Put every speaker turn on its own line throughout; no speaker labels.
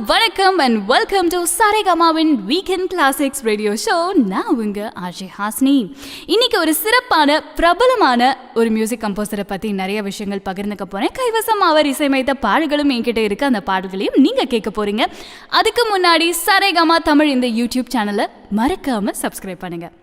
வணக்கம் and welcome to சாரேகாமாவின் weekend classics radio show. நான் உங்க ஆர்ஜே ஹாஸ்னி. இன்னைக்கு ஒரு சிறப்பான பிரபலமான ஒரு மியூசிக் கம்போசரை பற்றி நிறைய விஷயங்கள் பகிர்ந்துக்க போகிறேன். கைவசம் அவர் இசையமைத்த பாடல்களும் என்கிட்ட இருக்குது. அந்த பாடல்களையும் நீங்கள் கேட்க போகிறீங்க. அதுக்கு முன்னாடி சாரேகாமா தமிழ் இந்த யூடியூப் சேனலை மறக்காமல் சப்ஸ்கிரைப் பண்ணுங்கள்.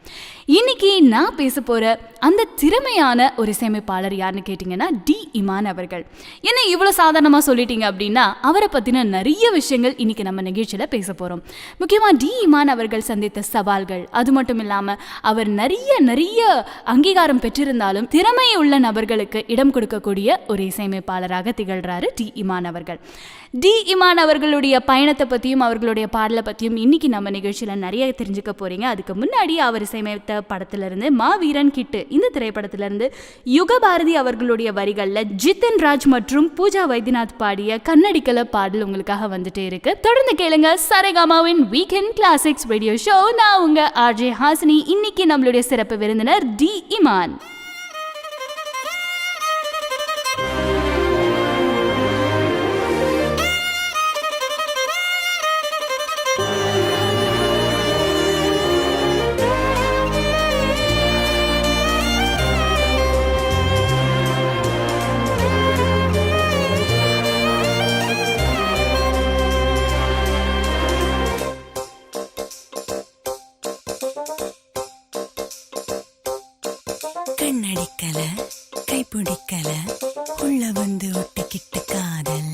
இன்னைக்கு நான் பேச போகிற அந்த திறமையான ஒரு இசையமைப்பாளர் யாருன்னு கேட்டிங்கன்னா டி இமான் அவர்கள். என்ன இவ்வளோ சாதாரணமாக சொல்லிட்டீங்க அப்படின்னா அவரை பற்றின நிறைய விஷயங்கள் இன்னைக்கு நம்ம நிகழ்ச்சியில் பேச போகிறோம். முக்கியமாக டி இமான் அவர்கள் சந்தித்த சவால்கள், அது மட்டும் இல்லாமல் அவர் நிறைய அங்கீகாரம் பெற்றிருந்தாலும் திறமை உள்ள நபர்களுக்கு இடம் கொடுக்கக்கூடிய ஒரு இசையமைப்பாளராக திகழ்கிறாரு டி இமான் அவர்கள். டி இமான் அவர்களுடைய பயணத்தை பற்றியும் அவர்களுடைய பாடலை பற்றியும் இன்னைக்கு நம்ம நிகழ்ச்சியில் நிறைய தெரிஞ்சுக்க போகிறீங்க. அதுக்கு முன்னாடி அவர் இசையமைத்த படத்திலிருந்து மாவீரன் கிட்டு இந்த திரைப்படத்திலிருந்து யுகபாரதி அவர்களுடைய வரிகளில் ஜித்தன் ராஜ் மற்றும் பூஜா வைத்தியநாத் பாடிய கண்ணடிக்கல பாடல் உங்களுக்காக வந்துட்டே இருக்கு. தொடர்ந்து கேளுங்க சாரேகாமாவின் வீக்கெண்ட் கிளாசிக்ஸ் ரேடியோ ஷோ. நான் உங்க ஆர்ஜே ஹாசினி. இன்னைக்கு நம்மளுடைய சிறப்பு விருந்தினர் டி இமான்.
கண்ணடிக்கல கைப்பிடிக்கல உள்ள வந்து ஒட்டிக்கிட்டு காதல்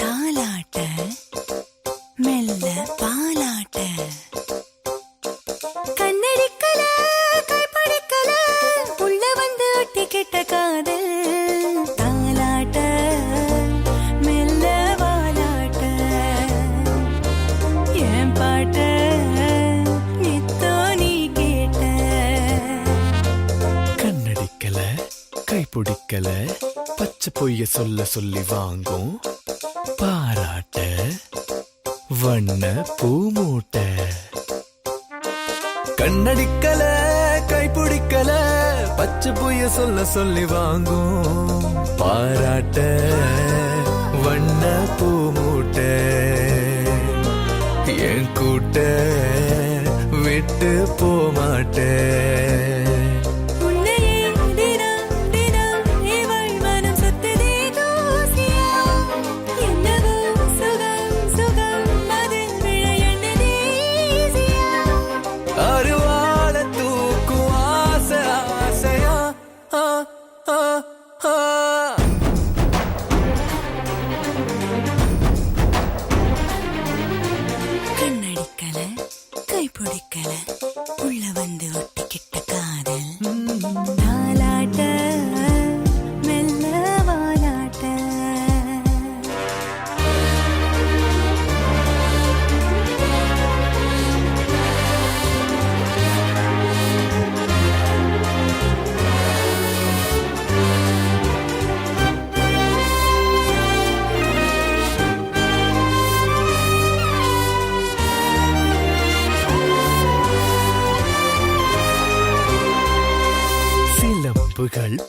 தாலாட்ட மெல்ல பாலாட்ட. கண்ணடிக்கல கைப்பிடிக்கல உள்ள வந்து ஒட்டிக்கிட்ட காதல் தாலாட்ட மெல்ல பாலாட்ட. என் பாட்ட
கைப்பிடிக்கல பச்சை பொய்ய சொல்ல சொல்லி வாங்கும் பாராட்ட வண்ண பூமூட்ட. கண்ணடிக்கல கைப்பிடிக்கல பச்சை பொய்ய சொல்ல சொல்லி வாங்கும் பாராட்ட வண்ண பூமூட்ட. என் கூட்ட விட்டு போமாட்ட.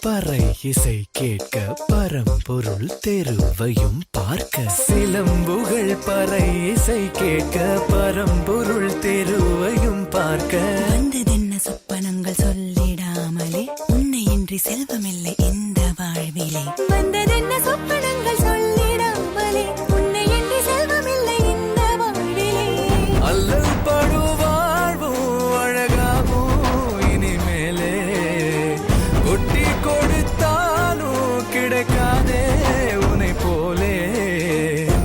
பறை இசை கேட்க பரம்பொருள் தெருவையும் பார்க்க. சிலம்புகள் பறை இசை கேட்க பரம்பொருள் தெருவையும் பார்க்க.
வந்ததென்ன சொப்பனங்கள் சொல்லிடாமலே உன்னை இன்றி செல்வமில்லை இந்த வாழ்விலே. வந்ததென்ன சொப்பனங்கள் சொல்லிடாமலே உன்னை இன்றி செல்வமில்லை இந்த வாழ்விலே.
அல்லல் படு வாழ்வும் அழகாவும் இனிமேலே ஒட்டி கொடுத்தாலும் கிடைக்காதே உன்னை போலே.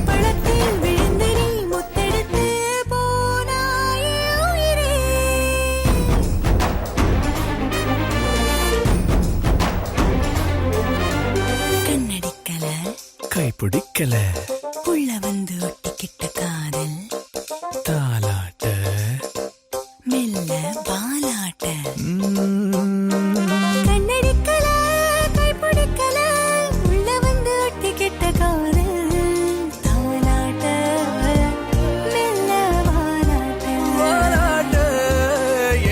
பழத்தில் விழுந்து நீ முத்தெடுத்து போனாயே உயிரே. கண்ணடிக்கல
கைப்பிடிக்கல
உள்ள வந்து ஒட்டிக்கிட்ட காதல்
தாலாட்ட
மெல்ல பாலாட்ட.
கண்ணடிக்கல
கைப்பிடிக்கல உள்ள வந்து ஒட்டிக்கிட்ட காதல் தாலாட்ட மெல்ல பாலாட்ட.
பாராட்ட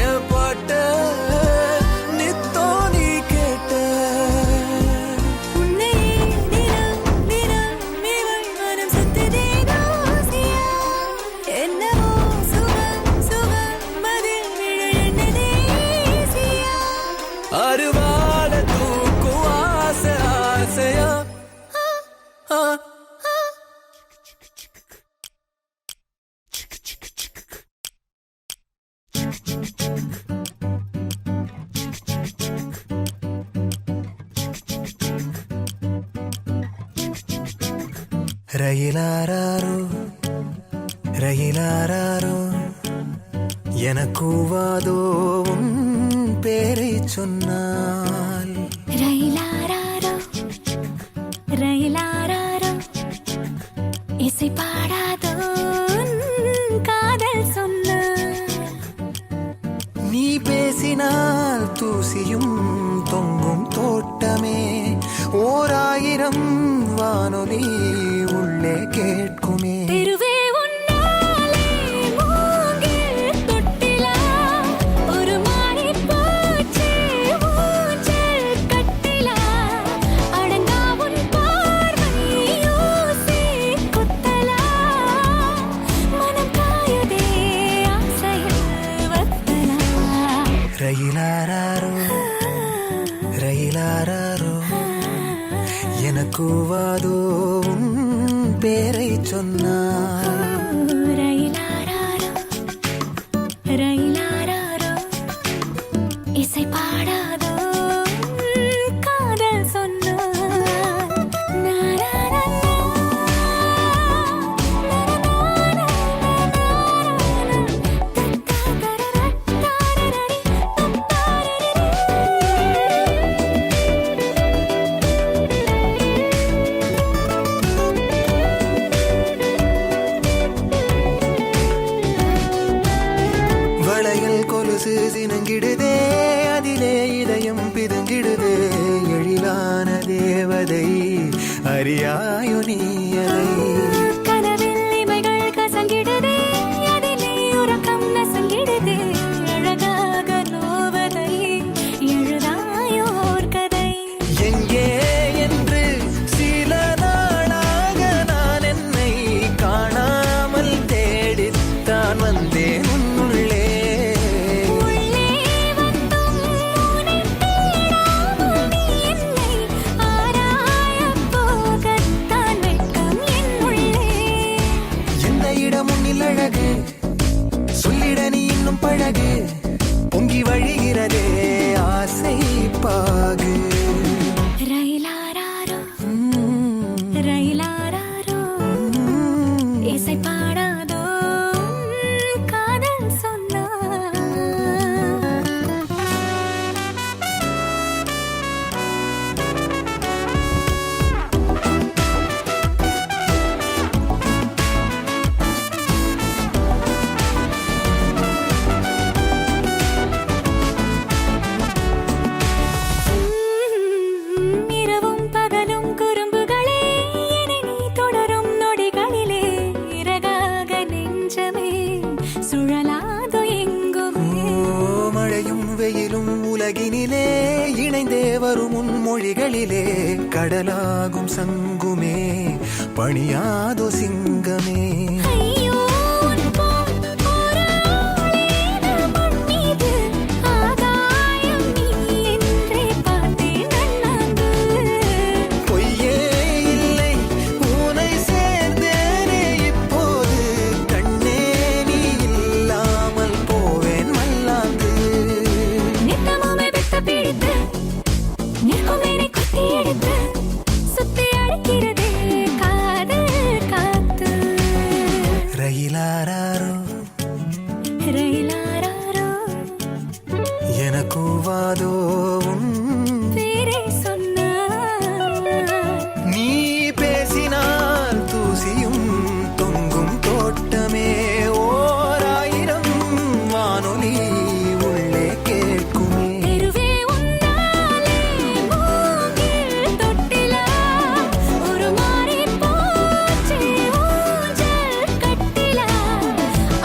என் பாட்ட நித்தோ நீ கேட்ட.
உன்னையே தினம் தினம் இவள்
ரயிலாரோ ரயிலாரோ எனக்கூவாதோ உன் பேரை சொன்னால்
ரயிலாரோ ரயிலாரோ இசை பாடாதோ உன் காதல் சொன்ன
நீ பேசினால் தூசியும் தொங்கும் தோட்டமே 1000 வானொலி உள்ளே கேட்குமே
தெருவே உன்னாலே மூங்கில் தொட்டிலா ஒரு மாறி போச்சு ஊஞ்சல் கட்டிலா அடங்கா உன் பார்வை யோசி குத்தலா மனம் காயுதே ஆசையில் வத்தலா
ரயிலாரோ ரயிலாரோ எனக்கூவாதோ உன் பேரை சொன்னால்
ரயிலாரோ ரயிலாரோ இசை பாடாதோ உன் காதல் சொன்னால்
வளையல் கொலுசு சினங்கிடுதே அதிலே இதயம் பிதுங்கிடுதே எழிலான தேவதை அறியாயோ நீ அதை
கனவில் இமைகள் கசங்கிடுதே அதிலே உறக்கம் நசங்கிடுதே அழகாக நோவதை எழுதாயோர் கதை
எங்கே என்று சில நாளாக நான் என்னை காணாமல் தேடித்தான் வந்தேன் உன்னுள்ளே
உள்ளே வந்தும் உன்னை தேடாமல் நீ என்னை ஆராயப் போகத்தான் வெட்கம் என் உள்ளே
எந்த இடம் உன்னில் அழகு சொல்லிட நீ இன்னும் பழகு பொங்கி வழிகிறதே ஆசை பாகு
ரயிலாரோ ரயிலாரோ இசை பாடாதோ உன் காதல் சொன்னால் இரவும் பகலும் குறும்புகளே என்னை நீ தொடரும் நொடிகளிலே இறகாக நெஞ்சமே சுழலாதோ எங்குமே
ஓ மழையும் வெயிலும் உலகினிலே இணைந்தே வரும் உன் மொழிகளிலே கடலாகும் சங்குமே பணியாதோ சிங்கமே
ஐயோ உன் போல் ஒரு ஆளேது மண் மீது ஆகாயம் நீ என்றே பார்த்தேன் அண்ணாந்து
பொய்யே இல்லை உனை சேர்ந்தேனே இப்போது கண்ணே நீ இல்லாமல் போவேன் மல்லாந்து
நித்தமுமே பெத்த பிடித்து நிற்கும் என்னை குத்தி எடுத்து சுத்தி அடிக்கிறதே காதல் காத்து
ரயிலாரோ
ரயிலாரோ
எனக்கூவாதோ உன்
பேரை சொன்னால்
நீ பேசினால் தூசியும் தொங்கும் தோட்டமே 1000 வானொலி உள்ளே கேட்குமே
தெருவே உன்னாலே மூங்கில் தொட்டிலா ஒரு மாறி போச்சு ஊஞ்சல் கட்டிலா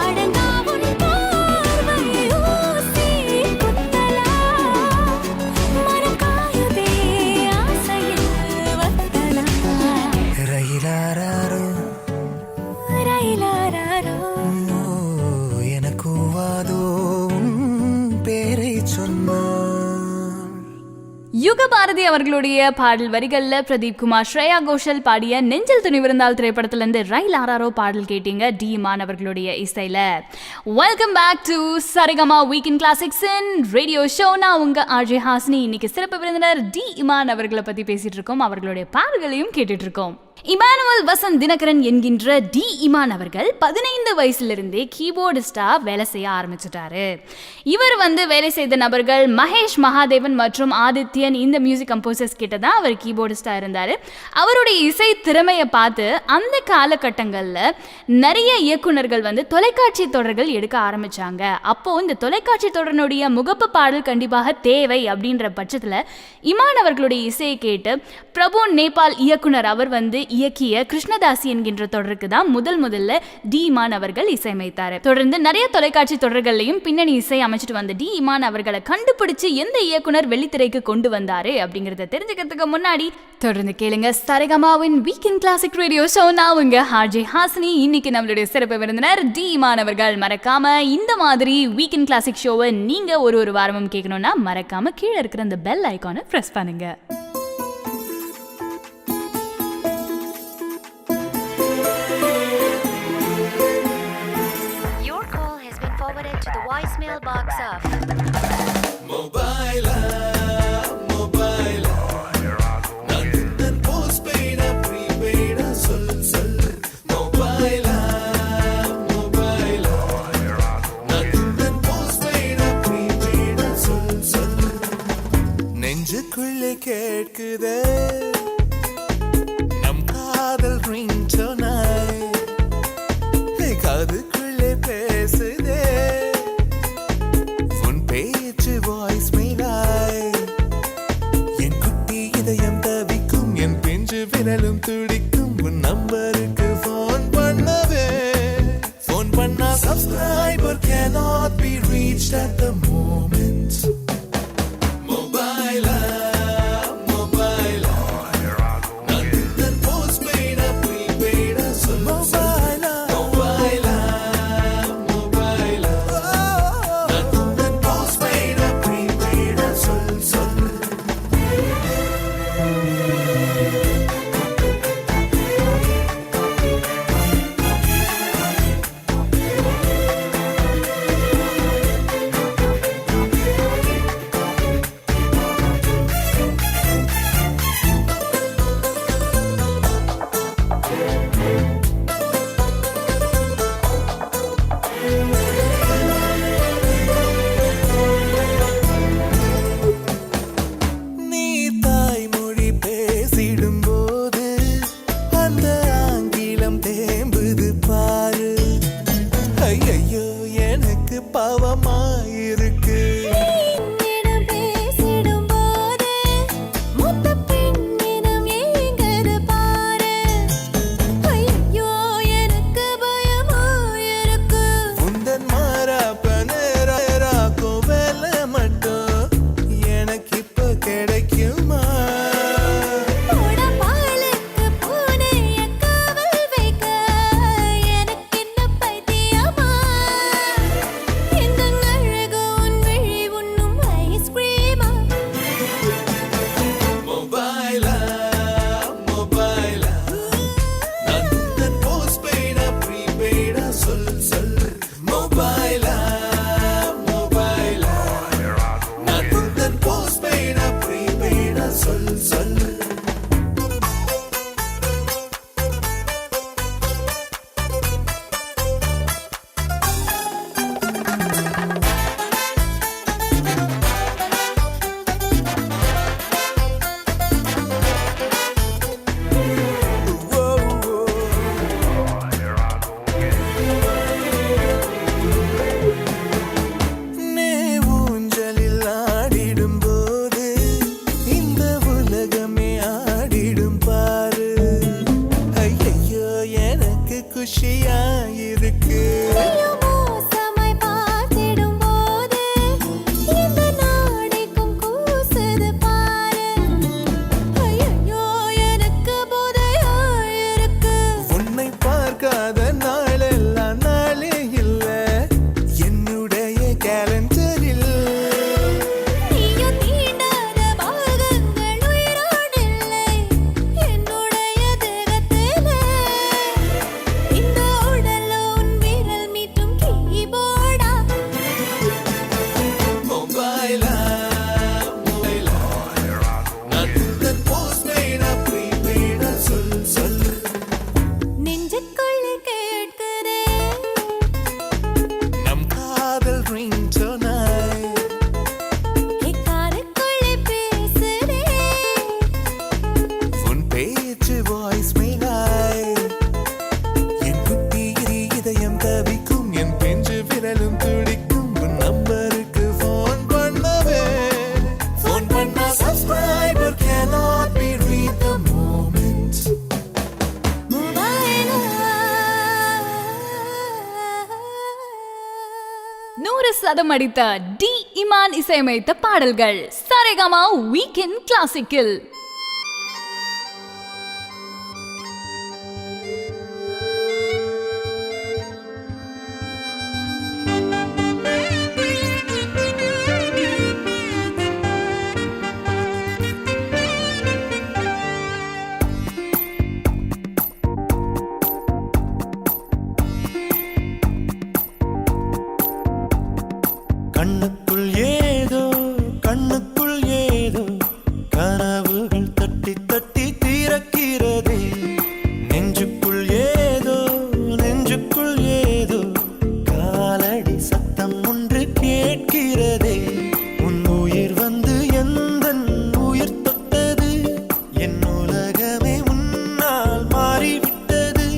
அடங்கா உன் பார்வை ஊசி குத்தலா மனம் காயுதே ஆசையில் வத்தலா
ரயிலாரோ
ரயிலாரோ
ஓ எனக்கூவாதோ உன் பேரை சொன்னால்
யுக பாரதி அவர்களுடைய பாடல் வரிகள்ல பிரதீப் குமார், ஸ்ரேயா கோஷல் பாடிய நெஞ்சில் துணிவிருந்தால் திரைப்படத்துல இருந்து ரயில் ஆராரோ பாடல் கேட்டீங்க டி இமான் அவர்களுடைய இசையில. Welcome back to Saregama weekend classics in radio show. நான் உங்க ஆர்ஜே ஹாசினி. இன்னைக்கு சிறப்பு விருந்தினர் டி இமான் அவர்களை பத்தி பேசிட்டு இருக்கோம், அவர்களுடைய பாடல்களையும் கேட்டுட்டு இருக்கோம். இமானுவல் வசந்த் தினகரன் என்கின்ற டி இமான் அவர்கள் 15 வயசுலேருந்தே கீபோர்டிஸ்டா வேலை செய்ய ஆரம்பிச்சுட்டாரு. இவர் வேலை செய்த நபர்கள் மகேஷ் மகாதேவன் மற்றும் ஆதித்யன், இந்த மியூசிக் கம்போசர்ஸ் கிட்ட தான் அவர் கீபோர்டிஸ்டா இருந்தார். அவருடைய இசை திறமையை பார்த்து அந்த காலகட்டங்களில் நிறைய இயக்குநர்கள் தொலைக்காட்சி தொடர்கள் எடுக்க ஆரம்பிச்சாங்க. அப்போ இந்த தொலைக்காட்சி தொடரினுடைய முகப்பு பாடல் கண்டிப்பாக தேவை அப்படின்ற பட்சத்தில் இமான் அவர்களுடைய இசையை கேட்டு பிரபு நேபாள் இயக்குனர் அவர் இயக்கிய கிருஷ்ணதாசி என்கின்ற தொடருக்கு தான் முதல்ல டி இமான் அவர்கள் இசையமைத்தார். தொடர்ந்து நிறைய தொலைக்காட்சி தொடர்களையும் பின்னணி இசை அமைச்சிட்டு வந்த டி இமான் அவர்களை கண்டுபிடிச்சு எந்த இயக்குனர் வெள்ளித்திரைக்கு கொண்டு வந்தாரு அப்படிங்கறத தெரிஞ்சுக்கிறதுக்கு முன்னாடி தொடர்ந்து கேளுங்க சரிகமாவின் வீக்கெண்ட் கிளாசிக் ரேடியோ ஷோ. நான் உங்க ஆர்ஜே ஹாசினி. இன்னைக்கு நம்மளுடைய சிறப்பு விருந்தினர் டி இமான் அவர்கள். மறக்காம இந்த மாதிரி வீக்கெண்ட் கிளாசிக் ஷோவை நீங்க ஒரு வாரமும் கேட்கணும்னா மறக்காம கீழே இருக்கிற அந்த பெல் ஐகானை பிரஸ் பண்ணுங்க.
To the voicemail box of
Mobile Nandan postpaid prepaid sol Mobile Nandan postpaid prepaid sol நெஞ்சுக்குள்ளே கேட்குதே நம் காதல் ரிங்டோன் காதுக்குள்ளே பேசுதே விரலும் துடிக்கும் உன் நம்பருக்கு போன் பண்ணவே போன் பண்ணா subscriber cannot be reached at the moment. Mobile Nandan postpaid prepaid sol Mobile Nandan postpaid prepaid sol
calendar
100% அடித்த டி இமான் இசையமைத்த பாடல்கள் சரிகமா வீக்கெண்ட் கிளாசிக்கில்.
கண்ணுக்குள் ஏதோ கனவுகள் தட்டி தட்டி தீரக்கிறதே. நெஞ்சுக்குள் ஏதோ காலடி சத்தம் ஒன்று கேட்கிறதே. உன் உயிர் வந்து எந்தன் உயிர் தொட்டது. என் உலகமே உன்னால் மாறிவிட்டது.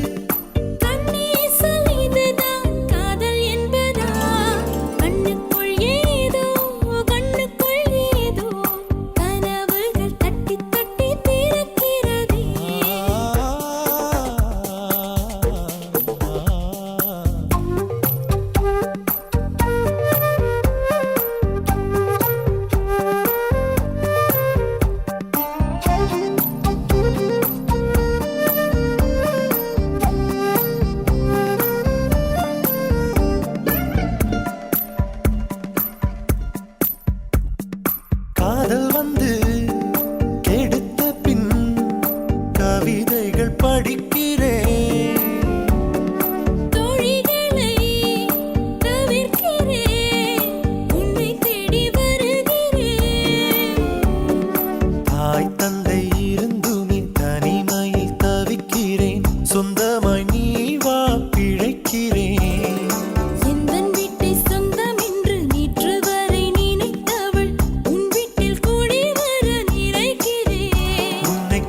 காதல் வந்து கெடுத்த பின் கவிதைகள் படிக்கிறேன். தாய் தந்தை இருந்துமே தனிமையில் தவிக்கிறேன். சொந்தமாய் நீ வா பிழைக்கிறேன்.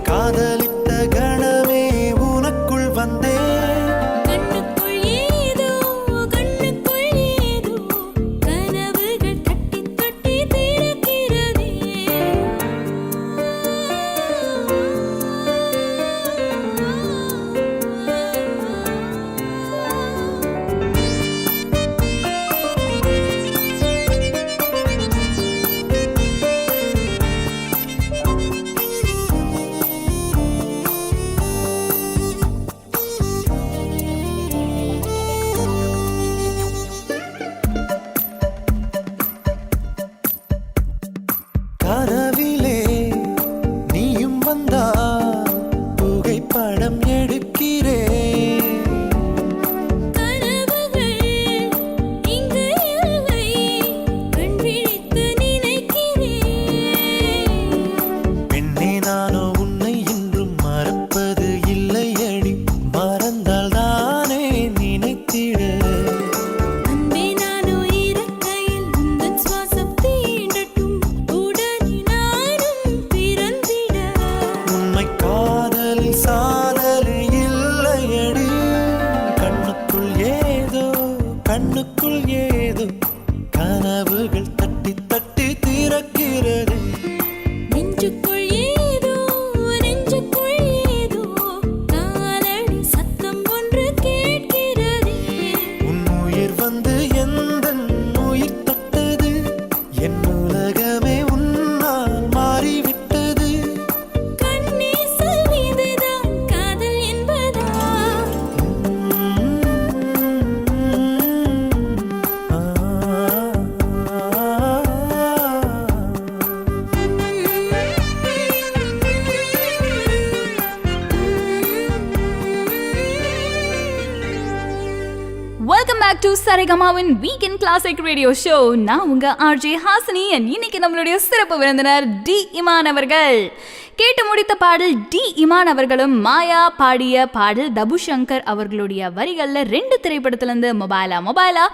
காதலித்த கணமே உனக்குள் வந்தேன்.
கண்ணுக்குள் ஏதோ கனவுகள் தட்டி தட்டி திறக்கிறதே.
கனவிலே நீயும் வந்தால் புகைப்படம் எடுக்கிறேன்.
கனவுகள் இங்கு இல்லை, கண் விழித்து நினைக்கிறேன்.
பெண்ணே நானோ உன்னை இன்றும் மறப்பது இல்லையடி. மறந்தால் தானே நினைத்திட.
அன்பே நானோ இருக்கையில் உந்தன் சுவாசம் தீண்டட்டும். உடனே நானும் பிறந்திட.
உண்மை காதலில் சாதல் இல்லையடி. கண்ணுக்குள் ஏதோ கனவுகள் தட்டி தட்டி திறக்கிறது.
நெஞ்சுக்குள் ஏதோ காலடி சத்தம் ஒன்று கேட்கிறதே.
உன் உயிர் வந்து எந்தன் உயிர் தொட்டது. என் உலகமே உன்னால் மாறிவிட்டது.
கண்ணீசல் மீதுதான் காதல் என்பதா?
வெல்கம் பேக் டு சரிகமாவின் வீக்கெண்ட் கிளாசிக் ரேடியோ ஷோ. நான் உங்க ஆர்ஜே ஹாசினி. இன்னைக்கு நம்மளுடைய சிறப்பு விருந்தினர் டி இமான் அவர்கள். கேட்டு முடித்த பாடல் டி இமான் அவர்களும் மாயா பாடிய பாடல் தபு சங்கர் அவர்களுடைய வரிகள்ல 2 திரைப்படத்திலிருந்து மொபைலா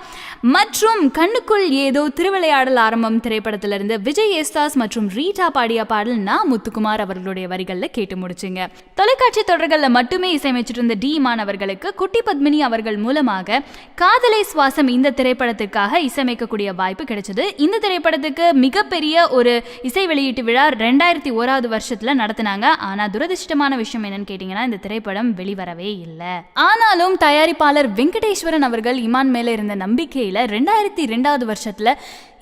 மற்றும் கண்ணுக்குள் ஏதோ திருவிளையாடல் ஆரம்பம் திரைப்படத்திலிருந்து விஜய் ஏஸ்தாஸ் மற்றும் ரீட்டா பாடிய பாடல் நான் முத்துக்குமார் அவர்களுடைய வரிகள்ல கேட்டு முடிச்சுங்க. தொலைக்காட்சி தொடர்கள்ல மட்டுமே இசையமைச்சிட்டு இருந்த டி இமான் அவர்களுக்கு குட்டி பத்மினி அவர்கள் மூலமாக காதலை சுவாசம் இந்த திரைப்படத்திற்காக இசையமைக்கக்கூடிய வாய்ப்பு கிடைச்சது. இந்த திரைப்படத்துக்கு மிகப்பெரிய ஒரு இசை வெளியீட்டு விழா 2001 வருஷத்துல திரைப்படங்களை நடத்தினாங்க. ஆனா துரதிர்ஷ்டமான விஷயம் என்னன்னு கேட்டீங்கன்னா இந்த திரைப்படம் வெளிவரவே இல்லை. ஆனாலும் தயாரிப்பாளர் வெங்கடேஸ்வரன் அவர்கள் இமான் மேல இருந்த நம்பிக்கையில 2002 வருஷத்துல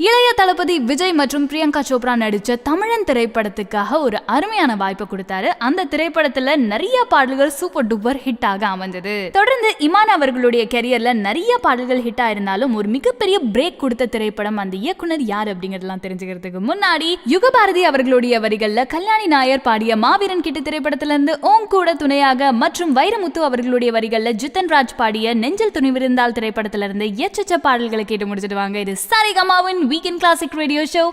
இளைய தளபதி விஜய் மற்றும் பிரியங்கா சோப்ரா நடிச்ச தமிழன் திரைப்படத்துக்காக ஒரு அருமையான வாய்ப்பை கொடுத்தாரு. அந்த திரைப்படத்துல நிறைய பாடல்கள் சூப்பர் டூப்பர் ஹிட் ஆக அமைஞ்சது. தொடர்ந்து இமான் அவர்களுடைய கெரியர்ல நிறைய பாடல்கள் ஹிட் ஆயிருந்தாலும் ஒரு மிகப்பெரிய பிரேக் கொடுத்த திரைப்படம் அந்த இயக்குனர் யார் அப்படிங்கறதெல்லாம் தெரிஞ்சுக்கிறதுக்கு முன்னாடி யுகபாரதி அவர்களுடைய வரிகள்ல கல்யாணி நாயர் பாடிய மாவீரன் கிட்ட திரைப்படத்துல இருந்து ஓம் கூட துணையாக மற்றும் வைரமுத்து அவர்களுடைய வரிகள்ல ஜித்தன் ராஜ் பாடிய நெஞ்சில் துணிவிருந்தால் திரைப்படத்துல இருந்து எச்சச்ச பாடல்களை கேட்டு முடிச்சிட்டு வாங்க. இது சரிகமாவின் வீக்கெண்ட் கிளாசிக் ரேடியோ ஷோ.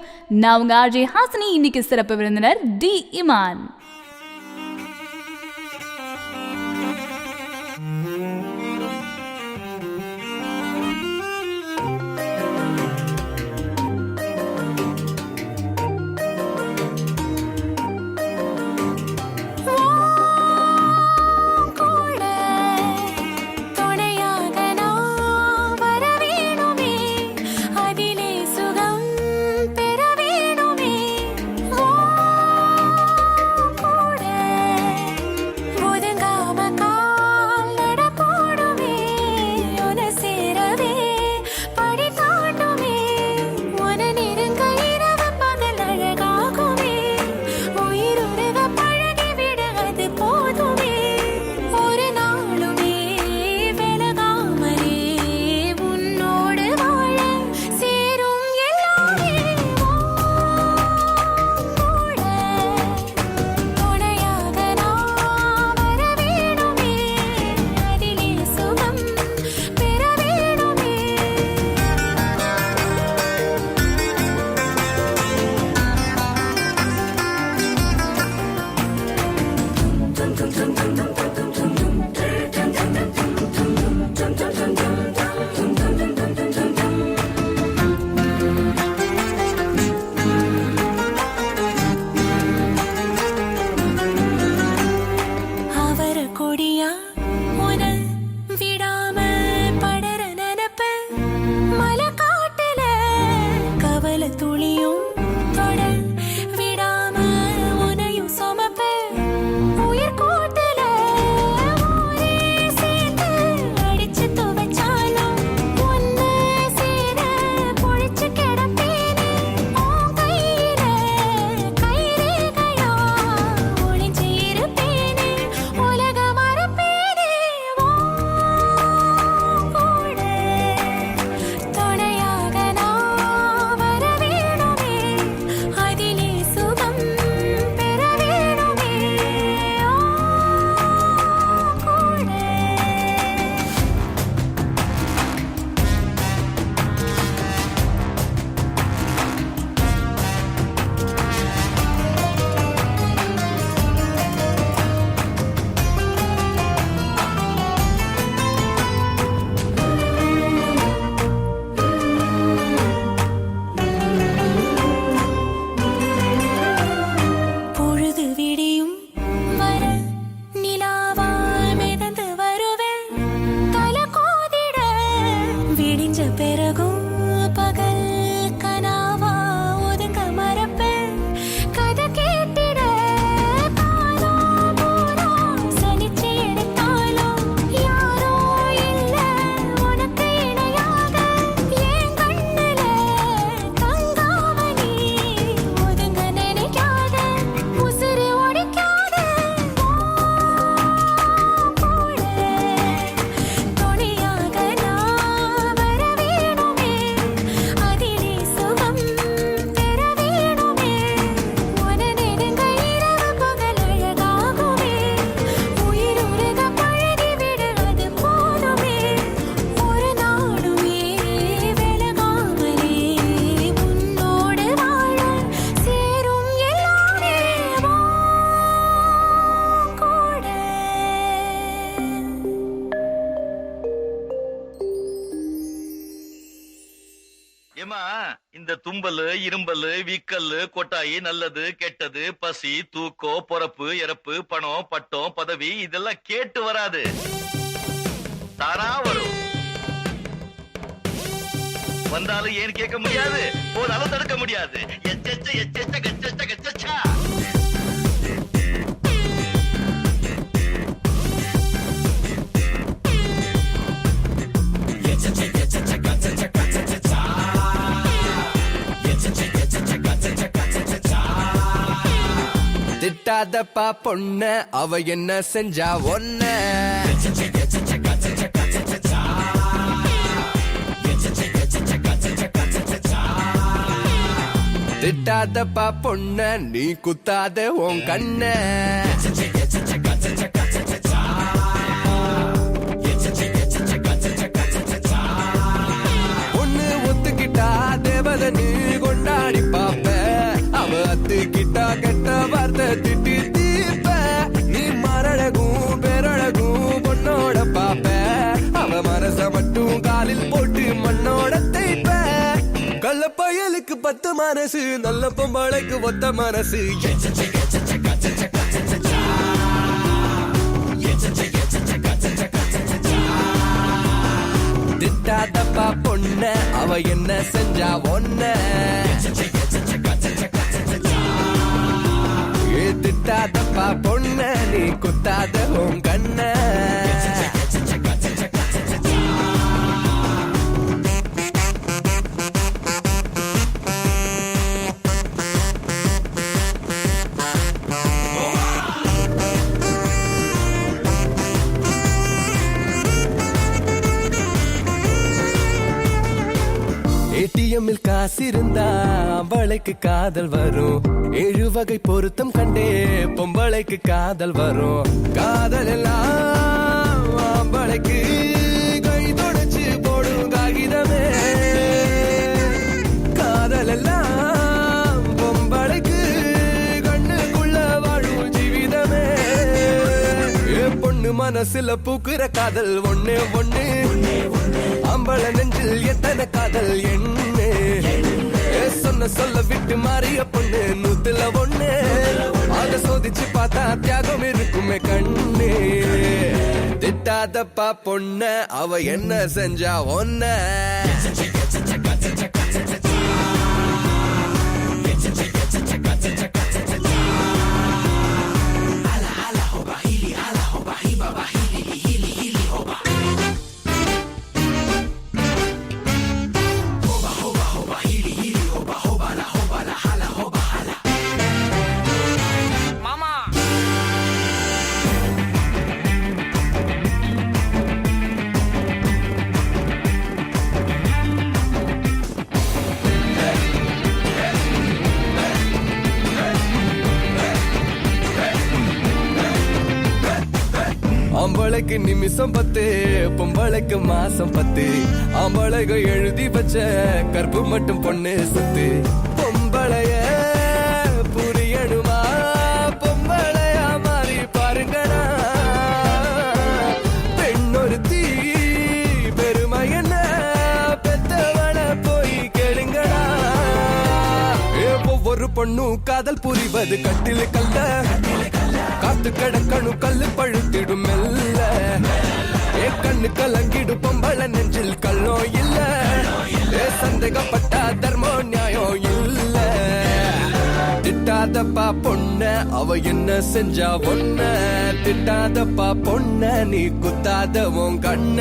நான் உங்க ஆர்ஜே ஹாசினி. இன்னைக்கு சிறப்பு விருந்தினர் டி இமான்.
ஏமா இந்த தும்பல் இரும்பல் வீக்கல் கொட்டாயி நல்லது கெட்டது பசி தூக்கம் பொறப்பு இறப்பு பணம் பட்டம் பதவி இதெல்லாம் கேட்டு வராது, தானா வரும். வந்தாலும் ஏன் கேட்க முடியாது, போனாலும் தடுக்க முடியாது. எச்செச்ச எச்செச்ச கச்செச்ச கச்சச்சா
திட்டாதப்பா பொண்ண அவ என்ன செஞ்சா ஒன்ன திட்டாதப்பா பொண்ண நீ குத்தாத உன் கண்ண பொண்ணு ஒத்துக்கிட்டா தேவதை நீ கொண்டாடி பாப்ப அவ அத்துக்கிட்டா கெட்ட வார்த்தை திட்டி தீப்ப நீ மரழகும் பேரழகும் பொண்ணோட பாப்ப அவ மனச மட்டும் காலில் போட்டு மண்ணோட தைப்ப கள்ள பயலுக்கு 10 மனசு நல்ல பொம்பளைக்கு ஒத்த மனசு திட்டாதப்பா பொண்ண அவ என்ன செஞ்சா ஒன்ன திட்டாதப்பா பொண்ண நீ குத்தாத உன் கண்ண ஏடிஎம்மில் காசு இருந்தா அவளைக்கு காதல் வரும் 7 வகை பொருத்தம் கண்டே பொம்பளைக்கு காதல் வரும் காதல் எல்லாம் அவளைக்கு கை தொடச்சு போடும் காகிதமே காதல் எல்லாம் பொம்பளைக்கு கண்ணுக்குள்ள வாழும் ஜீவிதமே பொண்ணு மனசுல பூக்குற காதல் ஒண்ணு ஒண்ணு அம்பள நெஞ்சில் எத்தனை காதல் என்ன சொன்ன சொல்ல விட்டு மாறிய பொண்ணு 100 அத சோதிச்சு பார்த்தா தியாகம் இருக்குமே கண்ணு திட்டாதப்பா பொண்ண அவ என்ன செஞ்சா ஒன்ன ஆம்பளைக்கு நிமிஷம் 10 பொம்பளைக்கு மாசம் 10 ஆம்பளைக்கு எழுதி வச்ச கற்பு மட்டும் பொண்ணு சொத்து பொம்பளைய புரியணுமா பொம்பளையா மாறி பாருங்கடா பெண்ணொருத்தி பெருமை என்ன பெத்தவள போய் கேளுங்கடா ஒவ்வொரு பொண்ணும் காதல் புரிவது கட்டில கல்ல காத்து கிடக்கணும் கல்லு பழுத்திடும் மெல்ல கண்ணு கலங்கிடு பொம்பள நெஞ்சில் கல்லோ இல்ல சந்தேகப்பட்டா தர்மோ நியாயம் இல்ல திட்டாதப்பா பொண்ண அவ என்ன செஞ்சா ஒன்ன திட்டாதப்பா பொண்ண நீ குத்தாத உன் கண்ண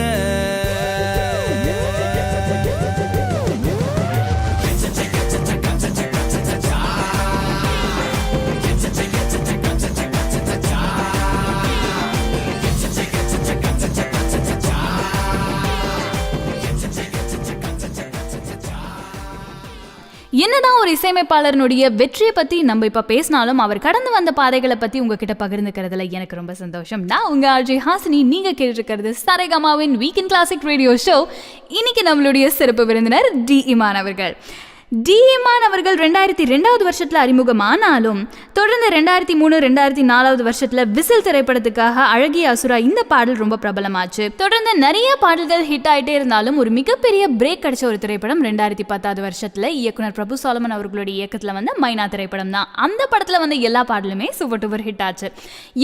என்னதான் ஒரு இசையமைப்பாளருடைய வெற்றியை பத்தி நம்ம இப்ப பேசினாலும் அவர் கடந்து வந்த பாதைகளை பத்தி உங்ககிட்ட பகிர்ந்துக்கிறதுல எனக்கு ரொம்ப சந்தோஷம். நான் உங்க ஆர்ஜே ஹாசினி. நீங்க கேட்டிருக்கிறது சரிகமாவின் வீக்கெண்ட் கிளாசிக் ரேடியோ ஷோ. இன்னைக்கு நம்மளுடைய சிறப்பு விருந்தினர் டி இமான் அவர்கள். டி இமான் அவர்கள் 2002வது வருஷத்துல அறிமுகமானாலும் தொடர்ந்து 2003-2004வது வருஷத்துல விசில் திரைப்படத்துக்காக அழகிய அசுரா இந்த பாடல் ரொம்ப பிரபலமாச்சு. தொடர்ந்து நிறைய பாடல்கள் ஹிட் ஆயிட்டே இருந்தாலும் ஒரு மிகப்பெரிய பிரேக் கிடைச்ச ஒரு திரைப்படம் 2010வது வருஷத்துல இயக்குனர் பிரபு சாலமன் அவர்களுடைய இயக்கத்துல வந்த மைனா திரைப்படம் தான். அந்த படத்துல வந்து எல்லா பாடலுமே சூப்பர் டூப்பர் ஹிட் ஆச்சு.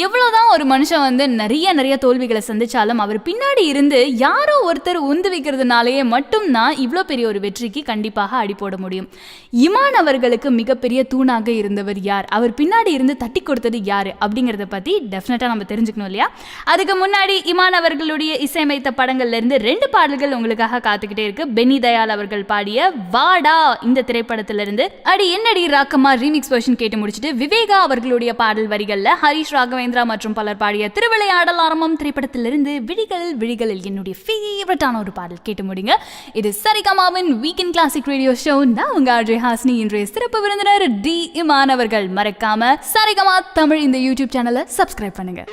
எவ்வளவுதான் ஒரு மனுஷன் வந்து நிறைய தோல்விகளை சந்திச்சாலும் அவர் பின்னாடி இருந்து யாரோ ஒருத்தர் உந்து வைக்கிறதுனாலேயே மட்டும்தான் இவ்வளோ பெரிய ஒரு வெற்றிக்கு கண்டிப்பாக அடி போட முடியும். முடியும். இமான் அவர்களுக்கு மிகப்பெரிய தூணாக இருந்தவர் யார், அவர் பின்னாடி இருந்து தட்டி கொடுத்தது யாரு அப்படிங்கிறத பற்றி டெஃபினட்டாக நம்ம தெரிஞ்சுக்கணும் இல்லையா? அதுக்கு முன்னாடி இமான் அவர்களுடைய இசையமைத்த படங்கள்ல இருந்து 2 பாடல்கள் உங்களுக்காக காத்துக்கிட்டே இருக்கு. பென்னி தயாள் அவர்கள் பாடிய வாடா இந்த திரைப்படத்திலிருந்து அடி என்னடி ராக்கம்மா ரீமிக்ஸ் வெர்ஷன் கேட்டு முடிச்சுட்டு விவேகா அவர்களுடைய பாடல் வரிகள்ல ஹரிஷ் ராகவேந்திரா மற்றும் பலர் பாடிய திருவிளையாடல் ஆரம்பம் திரைப்படத்திலிருந்து விழிகள் விழிகளில் என்னுடைய ஃபேவரட்டான ஒரு பாடல் கேட்டு முடிங்க. இது சரிகமாவின் வீக்கெண்ட் கிளாசிக் ரேடியோ ஷோ. நான் உங்க ஆர்ஜே ஹாஸ்னி. இன்றைய சிறப்பு விருந்தினர் டி இமான் அவர்கள். மறக்காம சரிகமா தமிழ் இந்த யூடியூப் சேனலை சப்ஸ்கிரைப் பண்ணுங்க.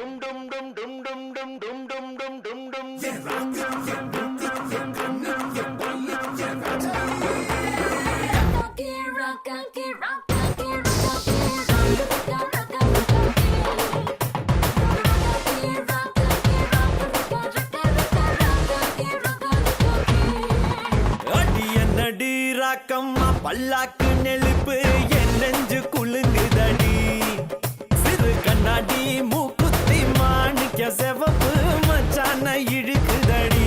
பல்லாக்கு நெளிப்பு என் நெஞ்சு குலுங்குதடி. சிறு கண்ணாடி மூக்குத்தி மாணிக்க செவப்பு மச்சான இழுக்குதடி.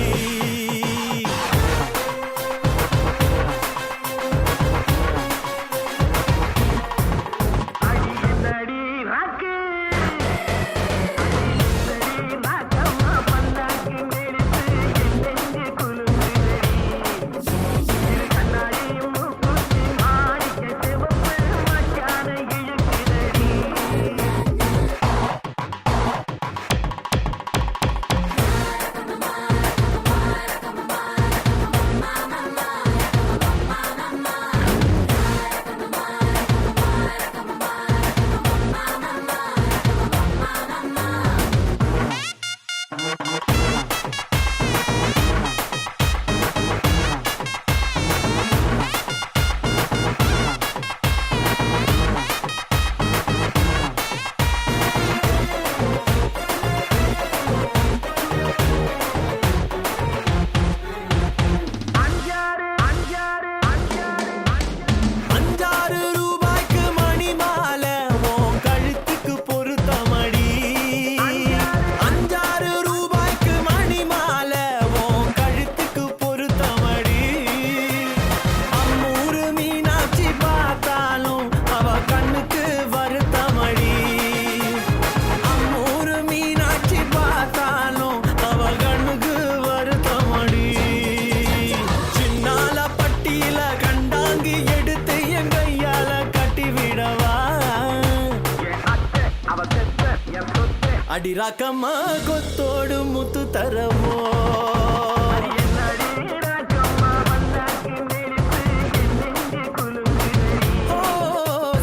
அடிராக்கம்மா கொத்தோடு முத்து தரவோ.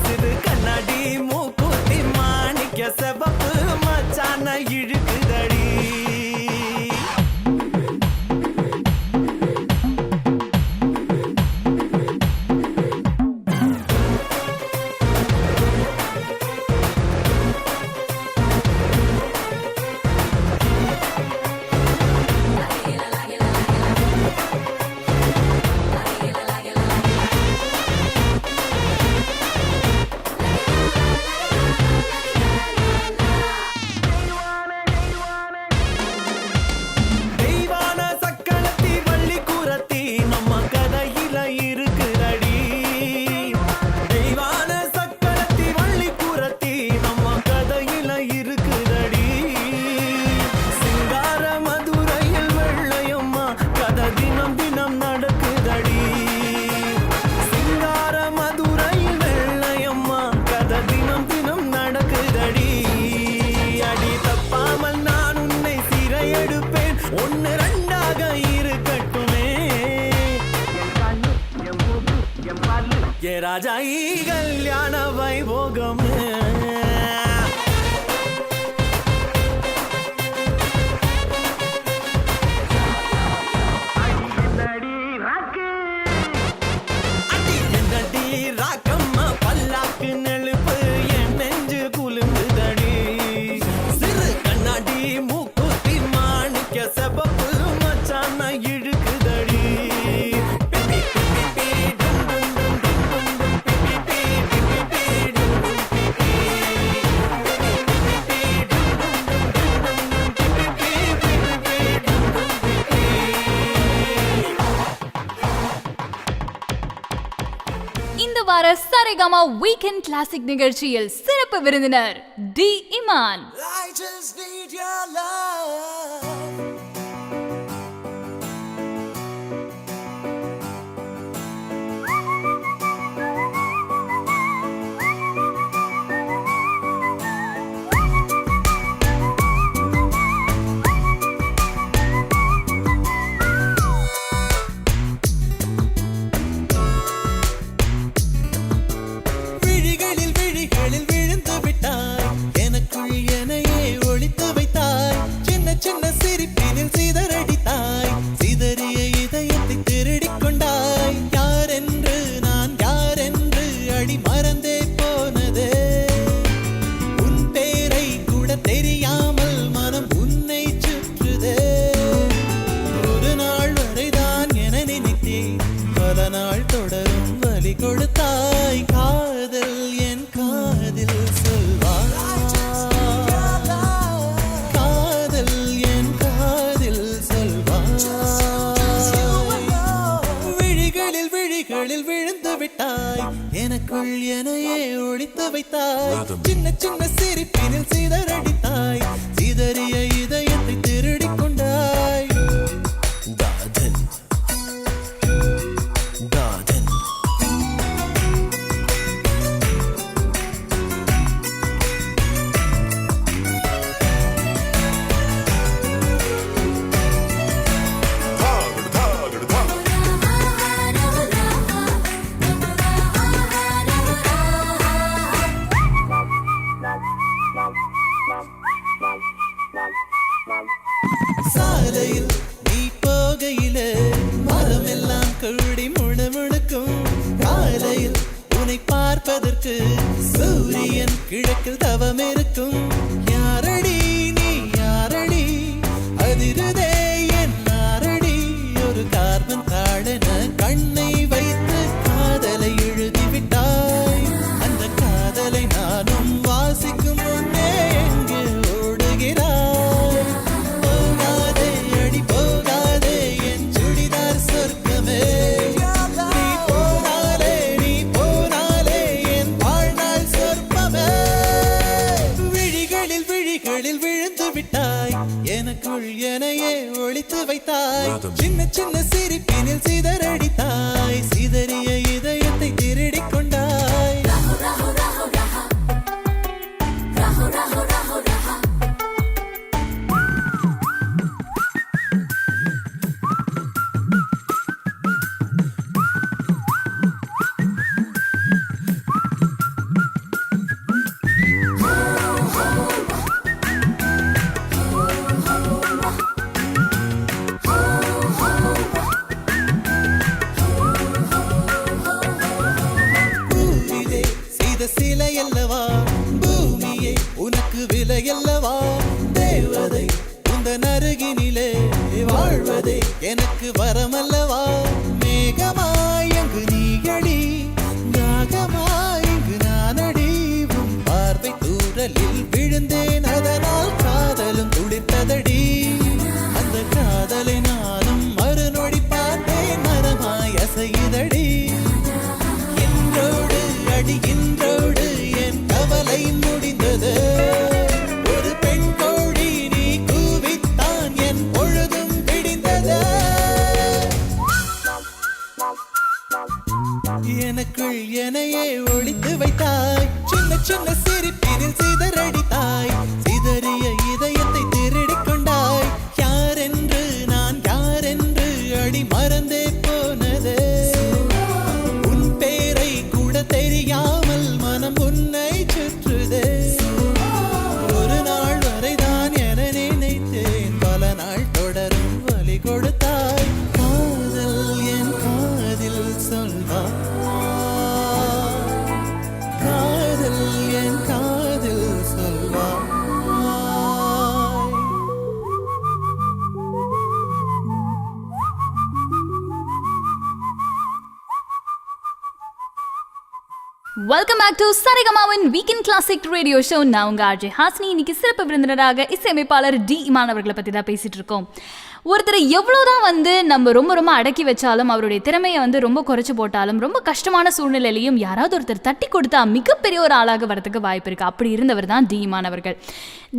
சிறு கண்ணாடி மூக்குத்தி மாணிக்க செவப்பு மச்சான இழுக்குதடி. ராஜாயி கல்யாண வைபோகம் ராக்கம்மா பல்லாக்கு நெழுப்பு என் நெஞ்சு குலுங்குதடி. சிறு கண்ணாடி மூக்குத்தி மாணிக்க செவப்பு மச்சான இழுக்குதடி.
வார சரிகமா வீக்கெண்ட் கிளாசிக் நிகழ்ச்சியில் சிறப்பு விருந்தினர் D Imman.
I just need your love. விழிகளில் விழிகளில் விழுந்து விட்டாய், எனக்குள் எனையே ஒளித்து வைத்தாய். சின்ன சின்ன சிரிப்பினில் சிதறடித்தாய், சிதறிய இதயத்தை திருடிக் கொண்டாய். யாரென்று நான் யாரென்று அடி மறந்தே போனதே. உன் பேரை கூட தெரியாமல் மனம் உன்னை சுற்றுதே. ஒரு நாள் வரைதான் என நினைத்தேன், பல நாள் தொடரும் வலி கொடுத்தாய். காதல் என் காதில் சொல்வாய், காதல் என் காதில் சொல்வாய். விழிகளில் விழிகளில் விழுந்து விட்டாய், எனக்குள் எனையே ஒளித்து வைத்தாய். சின்ன சின்ன சிரிப்பினில் சிதறடித்தாய், சிதறிய இதயத்தை திருடிக் கொண்டாய். காதல் காதல் சாலையில் நீ போகையிலே மரமெல்லாம் கூடி முணுமுணுக்கும். காலையில் உன்னை பார்ப்பதற்கு சூரியன் கிழக்கில் தவம் இருக்கும். யாரடி நீ யாரடி, அதிருதே என் நாரடி. ஒரு கார்பன் தாழன கண்ணை வைத்து காதலை எழுதிவிட்டாய். அந்த காதலை நானும் வாசிக்கும் முன்னே எங்கே ஓடுகிறாய். போகாதே அடி போகாதே என் சுடிதார் சொர்க்கமே. நீ போனாலே என் வாழ்நாள் சொர்ப்பமே. விழிகளில் விழிகளில் விழுந்து விட்டாய், எனக்குள் எனையே ஒளித்து வைத்தாய். சின்ன சின்ன சிரிப்பினில் சிதறடித்தாய், சிதறிய இதயத்தை திருடிக் கொண்டாய். பூவிலே செய்த சிலை அல்லவா, பூமியே உனக்கு விலை அல்லவா. தேவதை உந்தன் அருகினிலே வாழ்வதே எனக்கு வரமல்லவா. மேகமாய் அங்கு நீயடி, தாகமாய் இங்கு நானடி. உன் பார்வை தூரலில் விழுந்தேன், அதனால் காதலும் துளிர்த்ததடி. அந்த காதலை நானும் மறுநொடி பார்த்தேன், மரமாய் அசையுதடி. இன்றோடு அடி இன்றோடு என் கவலை முடிந்தது. ஒரு பெண் கோழி நீ கூவித்தான் என் பொழுதும் விடிந்தது. எனக்குள் எனையே ஒளித்து வைத்தாய், சின்ன சின்ன சிரிப்பினில் சிதறடித்தாய், சிதறிய இதயத்தை திருடிக் கொண்டாய். யாரென்று நான் யாரென்று அடி மறந்தே போனதே. உன் பேரை கூட தெரியாமல் மனம் உன்னை சுற்றுதே. ஒரு நாள் வரைதான் என நினைத்தேன், பல நாள் தொடரும் வலி கொடுத்தாய். காதல் என் காதில் சொல்வாய், காதல் என் காதில் சொல்வாய்.
வெல்கம் பேக் டு சரிகமாவின் வீக்கெண்ட் கிளாசிக் ரேடியோ ஷோ. நான் உங்க ஆர்ஜே ஹாஸ்னி. இன்னைக்கு சிறப்பு விருந்தினராக இசையமைப்பாளர் டி இமான் அவர்களை பத்தி தான் பேசிட்டு இருக்கோம். ஒருத்தர் எவ்வளோதான் வந்து நம்ம ரொம்ப ரொம்ப அடக்கி வச்சாலும், அவருடைய திறமையை வந்து ரொம்ப குறைச்சி போட்டாலும், ரொம்ப கஷ்டமான சூழ்நிலையிலையும் யாராவது ஒருத்தர் தட்டி கொடுத்தா மிகப்பெரிய ஒரு ஆளாக வரதுக்கு வாய்ப்பு இருக்குது. அப்படி இருந்தவர் தான் டி இமான் அவர்கள்.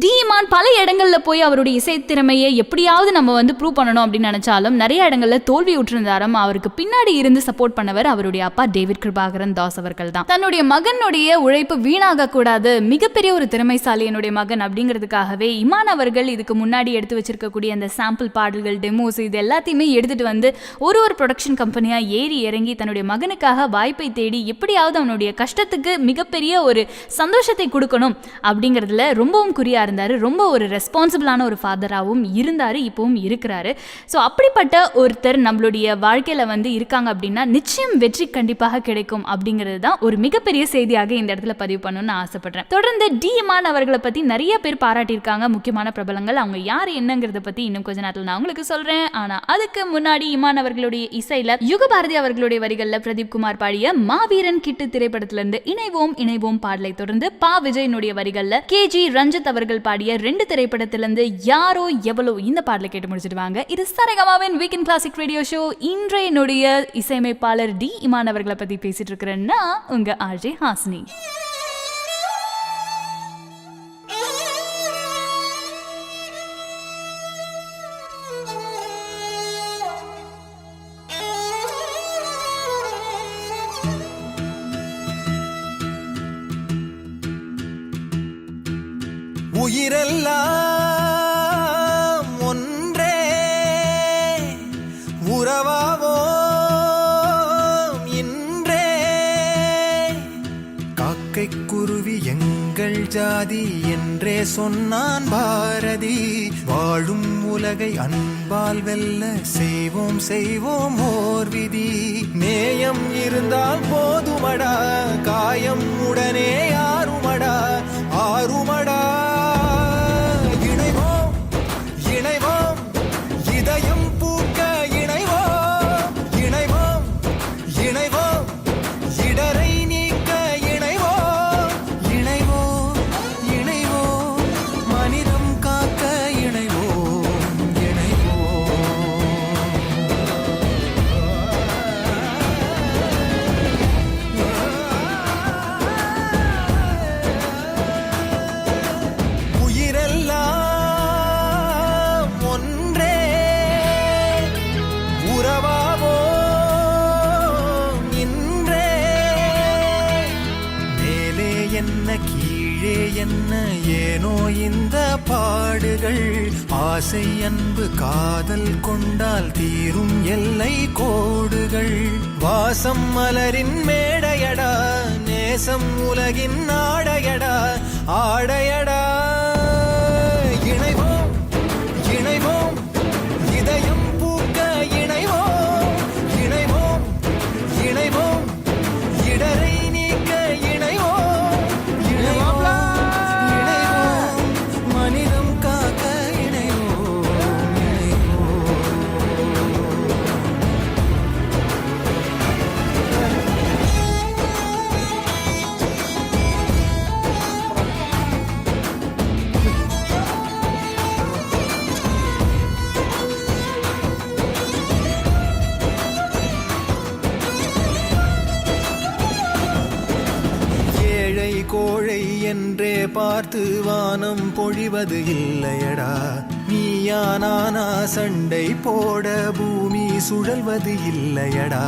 டி இமான் பல இடங்களில் போய் அவருடைய இசை திறமையை எப்படியாவது நம்ம வந்து ப்ரூவ் பண்ணணும் அப்படின்னு நினச்சாலும் நிறைய இடங்களில் தோல்வி உற்றிருந்தாலும் அவருக்கு பின்னாடி இருந்து சப்போர்ட் பண்ணவர் அவருடைய அப்பா டேவிட் கிருபாகரன் தாஸ் அவர்கள் தான். தன்னுடைய மகனுடைய உழைப்பு வீணாக கூடாது, மிகப்பெரிய ஒரு திறமைசாலி என்னுடைய மகன் அப்படிங்கிறதுக்காகவே இமான் அவர்கள் இதுக்கு முன்னாடி எடுத்து வச்சிருக்கக்கூடிய அந்த சாம்பிள் பாடல்கள், டெமோஸ், இது எல்லாத்தையுமே எடுத்துட்டு வந்து ஒரு ப்ரொடக்ஷன் கம்பெனியாக ஏறி இறங்கி தன்னுடைய மகனுக்காக வாய்ப்பை தேடி எப்படியாவது அவனுடைய கஷ்டத்துக்கு மிகப்பெரிய ஒரு சந்தோஷத்தை கொடுக்கணும் அப்படிங்கிறதுல ரொம்பவும் குறியா இருந்தார். ரொம்ப ஒரு ரெஸ்பான்சிபிளான ஒரு ஃபாதராகவும் இருந்தார், இப்பவும் இருக்கிறாரு. ஸோ அப்படிப்பட்ட ஒருத்தர் நம்மளுடைய வாழ்க்கையில் வந்து இருக்காங்க அப்படின்னா நிச்சயம் வெற்றி கண்டிப்பாக கிடைக்கும் அப்படிங்கிறது தான் ஒரு மிகப்பெரிய செய்தியாக இந்த இடத்துல பதிவு பண்ணணும்னு ஆசைப்படுறேன். தொடர்ந்து டி இமான் அவர்களை பற்றி நிறைய பேர் பாராட்டியிருக்காங்க, முக்கியமான பிரபலங்கள். அவங்க யார் என்னங்கிறத பற்றி இன்னும் கொஞ்ச நேரத்தில் நான் உங்களுக்கு சொல்கிறேன். ஆனால் அதுக்கு முன்னாடி இமான் அவர்களுடைய இசையில் யுகபாரதி அவர்களுடைய வரிகளில் பிரதீப் குமார் பாடிய மாவீரன் கிட்டு திரைப்படத்திலிருந்து இணைவோம் இணைவோம் பாடலை தொடர்ந்து பா விஜயனுடைய வரிகளில் கேஜி ரஞ்சித் அவர்கள் பாடிய 2 திரைப்படத்திலிருந்து யாரோ எவ்வளோ இந்த பாடலை கேட்டு முடிச்சிடுவாங்க. இது சரிகமாவின் வீக்கெண்ட் கிளாசிக் ரேடியோ ஷோ. இன்றைய என்னுடைய இசையமைப்பாளர் டி இமான் அவர்களை பத்தி பேசிட்டு இருக்கிறேன்னா உங்க ஆர்ஜே ஹாசினி.
உயிரெல்லாம் ஒன்றே உறவாவோம் இன்றே. காக்கை குருவி எங்கள் ஜாதி என்றே சொன்னான் பாரதி. வாழும் உலகை அன்பால் வெல்ல செய்வோம் செய்வோம் ஓர் விதி. நேயம் இருந்தால் போதுமடா, காயம் உடனே ஆறுமடா ஆறுமடா. ஏனோ இந்த பாடுகள், ஆசை அன்பு காதல் கொண்டால் தீரும் எல்லை கோடுகள். வாசம் மலரின் மேடையடா, நேசம் உலகின் ஆடையடா ஆடையடா. இணைவோம் இணைவோம் இதயம் பூக்க இணைவோம் இணைவோம் இணைவோம் இடரை நீக்க இணைவோம். கோழை என்றே பார்த்து வானம் பொழிவது இல்லையடா. நீயா நானா சண்டை போட பூமி சுழல்வது இல்லையடா.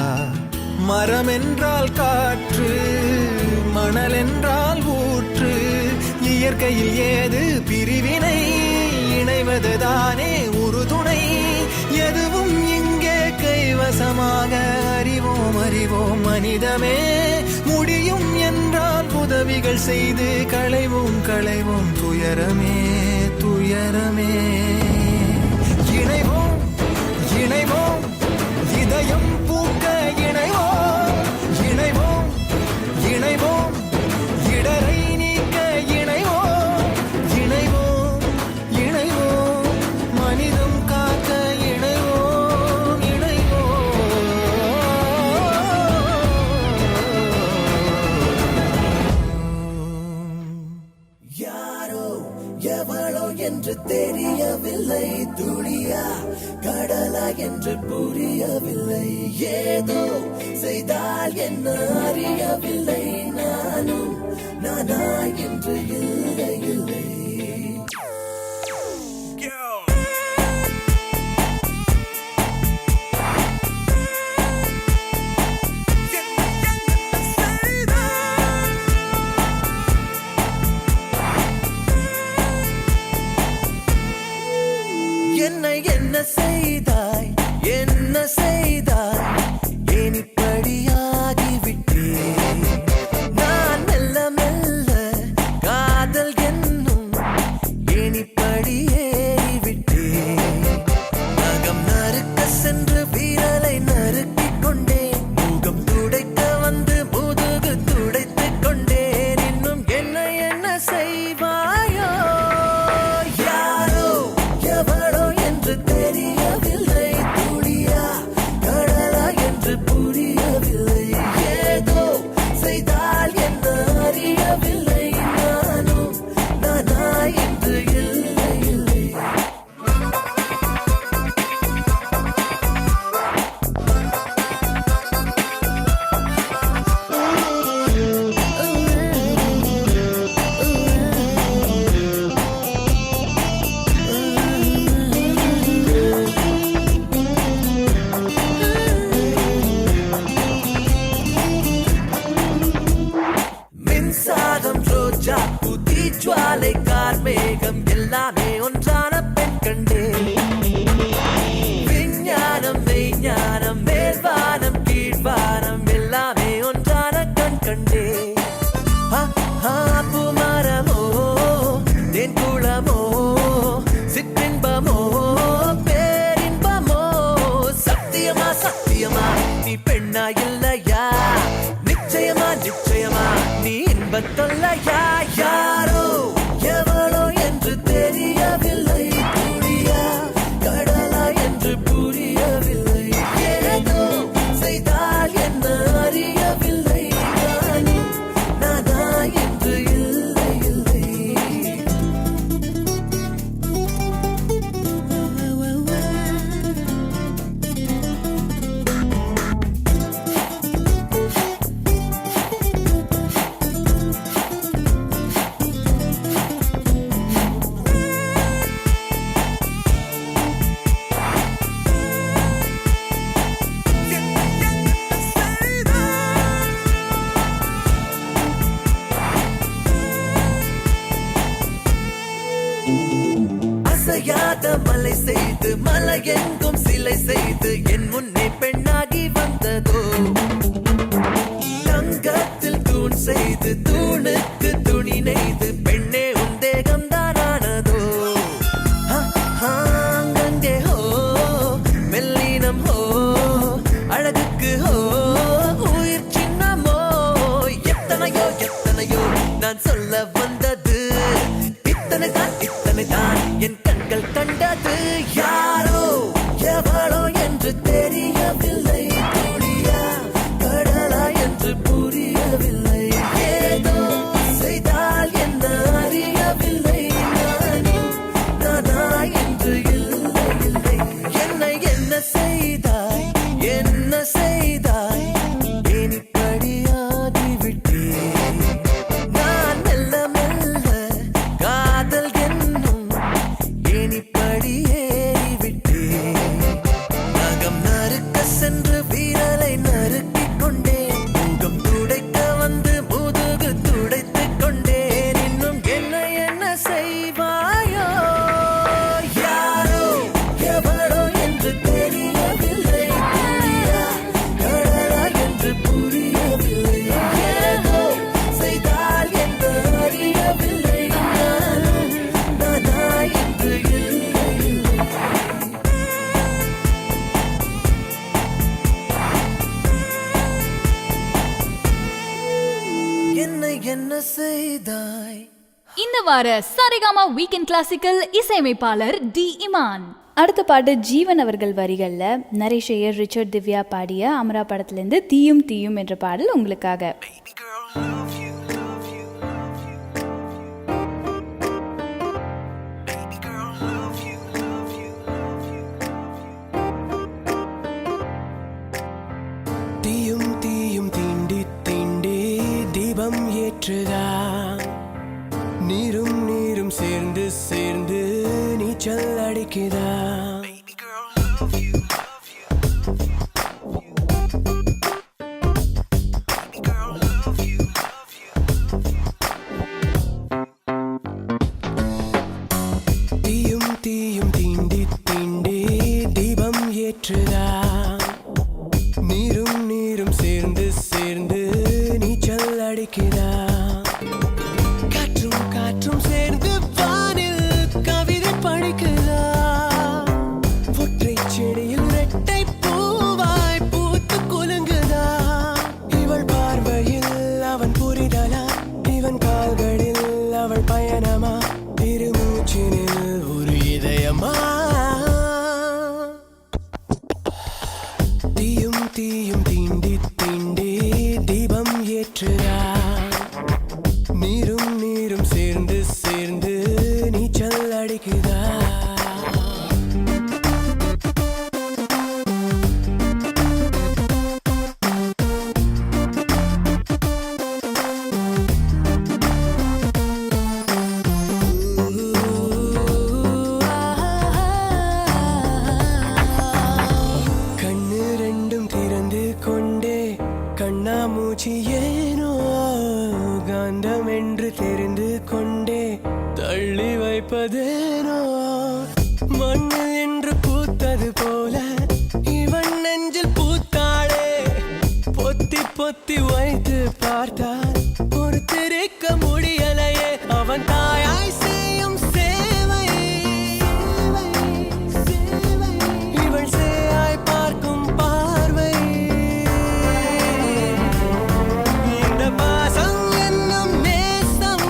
மரம் என்றால் காற்று, மணல் என்றால் ஊற்று. இயற்கையில் ஏது பிரிவினை, இணைவதுதானே உறுதுணை. எதுவும் இங்கே கைவசமாக அறிவோம் அறிவோம் மனிதமே. முடியும் என்றால் உதவிகள் செய்து களைவோம் களைவோம் துயரமே துயரமே. இணைவோம் இணைவோம் இதயம் பூக்க இணைவோம் இணைவோம் இணைவோம் இடரை நீக்க இணைவோம் இணைவோம் இணைவோம் மனிதம் காக்க இணைவோம் இணைவோம். யாரோ எவளோ என்று தெரியவில்லை, துளியா என்று புரியவில்லை ஏதோ செய்தால் என்ன அறியவில்லை நானும் நானா என்று இல்லை இல்லை என்னை என்ன செய்தாய் என்ன செய்தாய் ஏன் இப்படியாகிவிட்டேன் நான் மெல்ல மெல்ல காதல் என்னும் ஏன் இப்படி ஏறிவிட்டேன் நகம் நறுக்க சென்று வீரலை நறுக்கிக் கொண்டேன் முகம் துடைக்க வந்து முதுகு துடைத்துக் கொண்டேன் இன்னும் என்ன என்ன செய்வாயோ யாரோ எவளோ என்று தெரியவில்லை துளியா கடலா என்று புரியவில்லை ஏதோ செய்தால் என்ன அறியவில்லை நானும் நானா என்று இல்லை இல்லை மின்சாரம் ரோஜா புதி ஜுவாலை கார்மேகம் எல்லாமே ஒன்றான பெண் கண்டே விஞ்ஞானம் மெய்ஞானம் மேல்வானம் கீழ்வானம் எல்லாமே ஒன்றான கண் கண்டே பூமரமோ தென் குளமோ சிற்றின்பமோ பேரின்பமோ சத்தியமா சத்தியமா நீ பெண்ணா இல்லையா நிச்சயமா நிச்சயமா நீ இன்பத்தொல்லையா யாரோ எவளோ என்று தெரியவில்லை புரியா கடலா என்று புரியவில்லை ஏதோ செய்தால் என்ன அறியவில்லை நானும் நானா என்று இல்லை இல்லை அசையாத மலை செய்து மலை எங்கும் சிலை செய்து என் முன்னே பெண்ணாகி வந்ததோ தங்கத்தில் தூண் செய்து தூணுக்கு துணி நெய்து பெண்ணே உன் தேகம் தானானதோ அங்கங்கே ஹோ மெல்லினம் ஹோ அழகுக்கு ஹோ உயிர் சின்னமோ எத்தனையோ எத்தனையோ நான் சொல்ல வந்தது இத்தனை தான் என் கண்கள் கண்டது யாரோ எவளோ என்று தெரியவில்லை துளியா கடலா என்று புரியவில்லை ஏதோ செய்தால் என்ன அறியவில்லை நானும் நானா என்று இல்லை இல்லை என்னை என்ன செய்தாய் என்ன செய்தாய் ஏன் இப்படியாகிவிட்டேன் நான் மெல்ல மெல்ல காதல் என்னும் ஏன் இப்படி ஏறிவிட்டேன் நகம் நறுக்க சென்று வீரலை நறுக்கிக் கொண்டேன் முகம் துடைக்க வந்து முதுகு துடைத்துக் கொண்டேன் இன்னும் என்ன என்ன செய்வாயோ யாரோ எவளோ என்று தெரியவில்லை புரியா கடலா என்று புரியவில்லை ஏதோ செய்தால் என்ன அறியவில்லை நானும் நானா என்று இல்லை இல்லை என்னை என்ன செய்தாய்
இந்த வார சரிகமா வீக்கெண்ட் கிளாசிக்கல் இசையமைப்பாளர் டி இமான். அடுத்த பாட்டு ஜீவன் அவர்கள் வரிகள்ல நரேஷ் ஐயர், ரிச்சர்ட் திவ்யா பாடிய அமரா படத்திலிருந்து தீயும் தீயும் என்ற பாடல் உங்களுக்காக.
ஏற்றுதா நீரும் நீரும் சேர்ந்து சேர்ந்து நீச்சல் அடிக்குதா தீயும் தீயும் தீண்டி தீண்டி தீபம் ஏற்றுதா நீரும் நீரும் சேர்ந்து சேர்ந்து நீச்சல் அடிக்குதா காற்றும் காற்றும் சேர்ந்து வானில் கவிதை படிக்குதா ஒற்றை செடியில் இரட்டை பூவாய் பூத்து குலுங்குதா இவள் பார்வையில் அவன் புரிதலா இவன் கால்களில் அவள் பயணமா திருமூச்சினில் ஒரு இதயமா தீயும் தீயும் தீண்டி தீண்டி தீபம் ஏற்றுதா நீரும் நீரும் சேர்ந்து சேர்ந்து நீச்சல் அடிக்குதா கண்ணு ரெண்டும் திறந்து கொண்டே கண்ணாமூச்சி ஏனோ காந்தம் என்று தெரிந்து கொண்டே தள்ளி வைப்பதேனோ மண்ணு என்று பூத்தது போல இவன் நெஞ்சில் பூத்தாளே பொத்தி பொத்தி வைத்து பார்த்தால் ஒரு திரைக்க முடியலையே அவன் தாயாய் செய்யும் சேவை இவள் சேயாய் பார்க்கும் பார்வை இந்த பாசம் என்னும் நேசம்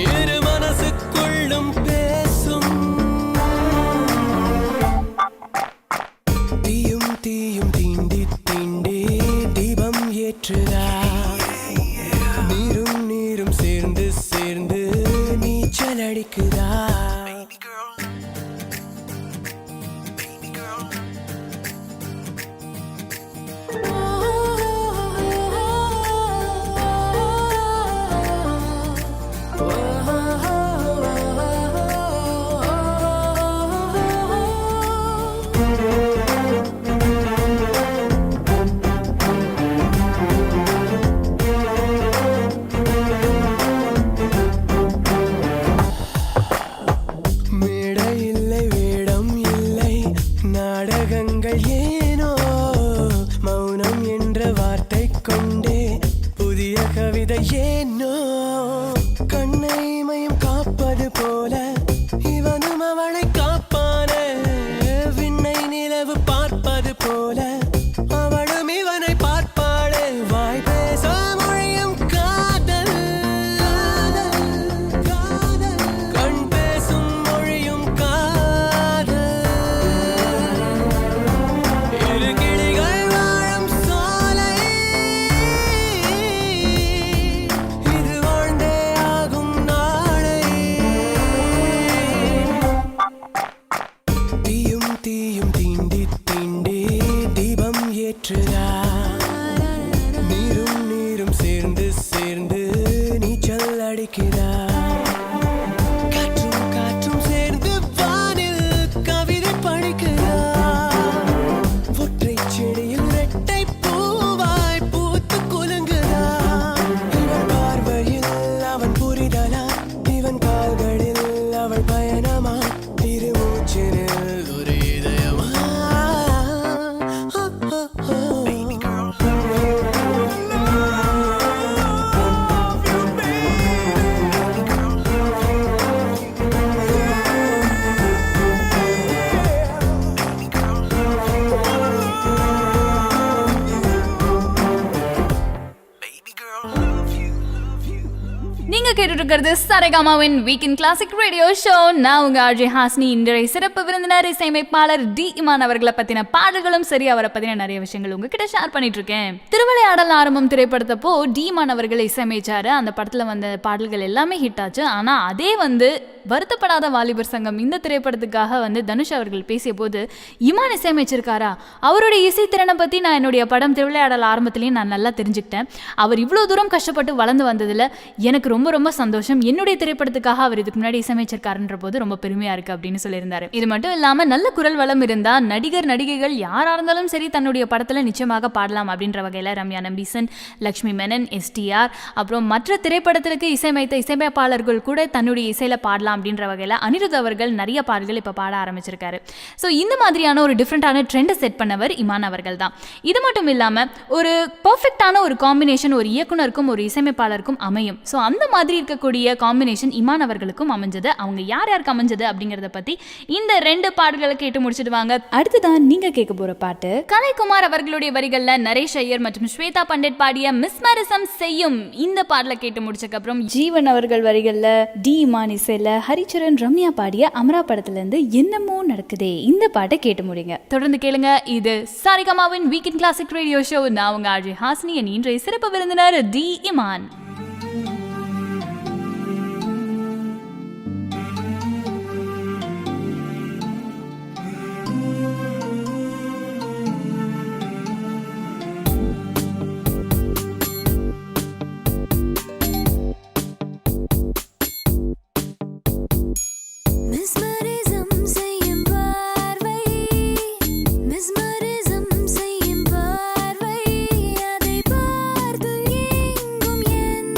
இரு மனசுக்குள்ளும் பேசும் தீயும் தீயும் தீண்டி தீண்டி தீபம் ஏற்றுதா நீரும் நீரும் சேர்ந்து சேர்ந்து நீச்சல் அடிக்குதா மேடை இல்லை வேடம் இல்லை நாடகங்கள் ஏனோ மௌனம் என்ற வார்த்தை கொண்டே புதிய கவிதை ஏனோ கண்ணை மயம் காப்பது போல இவனும் அவளை காப்பானே விண்ணை நிலவு பார்ப்பது போல அவளும் இவனை பார்ப்பாளே வாய் பேச மொழியும் காதல் கண் பேசும் மொழியும் காதல் இரு கிளிகள் வாழும் சோலை இது வாழ
நீங்க கேட்டுட்டு இருக்கிறது சரிகமாவின் வீக்கெண்ட் கிளாசிக் ரேடியோ ஷோ. நான் உங்க ஆர்ஜே ஹாஸ்னி. இன்றைய சிறப்பு விருந்தினர் இசையமைப்பாளர் டி இமான் அவர்களை பத்தின பாடல்களும் சரி, அவரை பத்தின நிறைய விஷயங்கள் உங்ககிட்ட ஷேர் பண்ணிட்டு இருக்கேன். திருவிளையாடல் ஆரம்பம் திரைப்படத்தப்போ டி இமான் அவர்கள் இசையமைச்சாரு. அந்த படத்துல வந்த பாடல்கள் எல்லாமே ஹிட் ஆச்சு. ஆனா அதே வருத்தப்படாத வாலிபர் சங்கம் இந்த திரைப்படத்துக்காக தனுஷ் அவர்கள் பேசிய போது, இமான் இசையமைச்சிருக்காரா, அவருடைய இசைத்திறனை பத்தி நான் என்னுடைய படம் திருவிளையாடல் ஆரம்பத்திலேயே நான் நல்லா தெரிஞ்சுக்கிட்டேன். அவர் இவ்வளவு தூரம் கஷ்டப்பட்டு வளர்ந்து வந்ததுல எனக்கு ரொம்ப ரொம்ப சந்தோஷம். என்னுடைய திரைப்படத்துக்காக அவர் இதுக்கு முன்னாடி இசையமைச்சிருக்காருன்ற போது ரொம்ப பெருமையா இருக்கு அப்படின்னு சொல்லியிருந்தாரு. இது மட்டும் இல்லாம நல்ல குரல் வளம் இருந்தா நடிகர் நடிகைகள் யாரா இருந்தாலும் சரி தன்னுடைய படத்துல நிச்சயமாக பாடலாம் அப்படின்ற வகையில ரம்யா நம்பீசன், லக்ஷ்மி மேனன், எஸ்டிஆர், அப்புறம் மற்ற திரைப்படத்திற்கு இசையமைத்த இசையமைப்பாளர்கள் கூட தன்னுடைய இசையில பாடலாம் அப்படின்ற வகையில அனிருத் அவர்கள் நிறைய பாடல்கள் இப்ப பாட ஆரம்பிச்சிருக்காரு. ஸோ இந்த மாதிரியான ஒரு டிஃப்ரெண்டான ட்ரெண்டை செட் பண்ணவர் இமான் அவர்கள் தான். இது மட்டும் இல்லாம ஒரு பர்ஃபெக்டான ஒரு காம்பினேஷன் ஒரு இயக்குனருக்கும் ஒரு இசையமைப்பாளருக்கும் அமையும். ஸோ அந்த மாதிரி இருக்கக்கூடிய காம்பினேஷன் இமான் அவர்களுக்கும் அமைஞ்சது. அவங்க யார் யாருக்கு அமைஞ்சது அப்படிங்கறத பத்தி இந்த 2 பாடல்களை கேட்டு முடிச்சுட்டு வாங்க. அடுத்துதான் நீங்க கேட்க போற பாட்டு கலைக்குமார் அவர்களுடைய வரிகள்ல நரேஷ் ஐயர் மற்றும் ஸ்வேதா பண்டிட் பாடிய மிஸ்மரிசம் செய்யும் இந்த பாடலை கேட்டு முடிச்சதுக்கு அப்புறம் ஜீவன் அவர்கள் வரிகள்ல டி இமான் இசையில ஹரிச்சரன் ரம்யா பாடிய அமரா படத்துல இருந்து என்னமோ நடக்குதே இந்த பாட்டை கேட்டு முடிங்க. தொடர்ந்து கேளுங்க. இது சரிகமாவின் வீக்கெண்ட் கிளாசிக் ரேடியோ ஷோ. நான் உங்க ஆர்ஜே ஹாஸ்னி. இன்றைய சிறப்பு விருந்தினர் டி இமான்.
மிஸ்மரிசம் செய்யும் பார்வை, மிஸ்மரிசம் செய்யும் பார்வை, அதை பார்த்து எங்கும் என்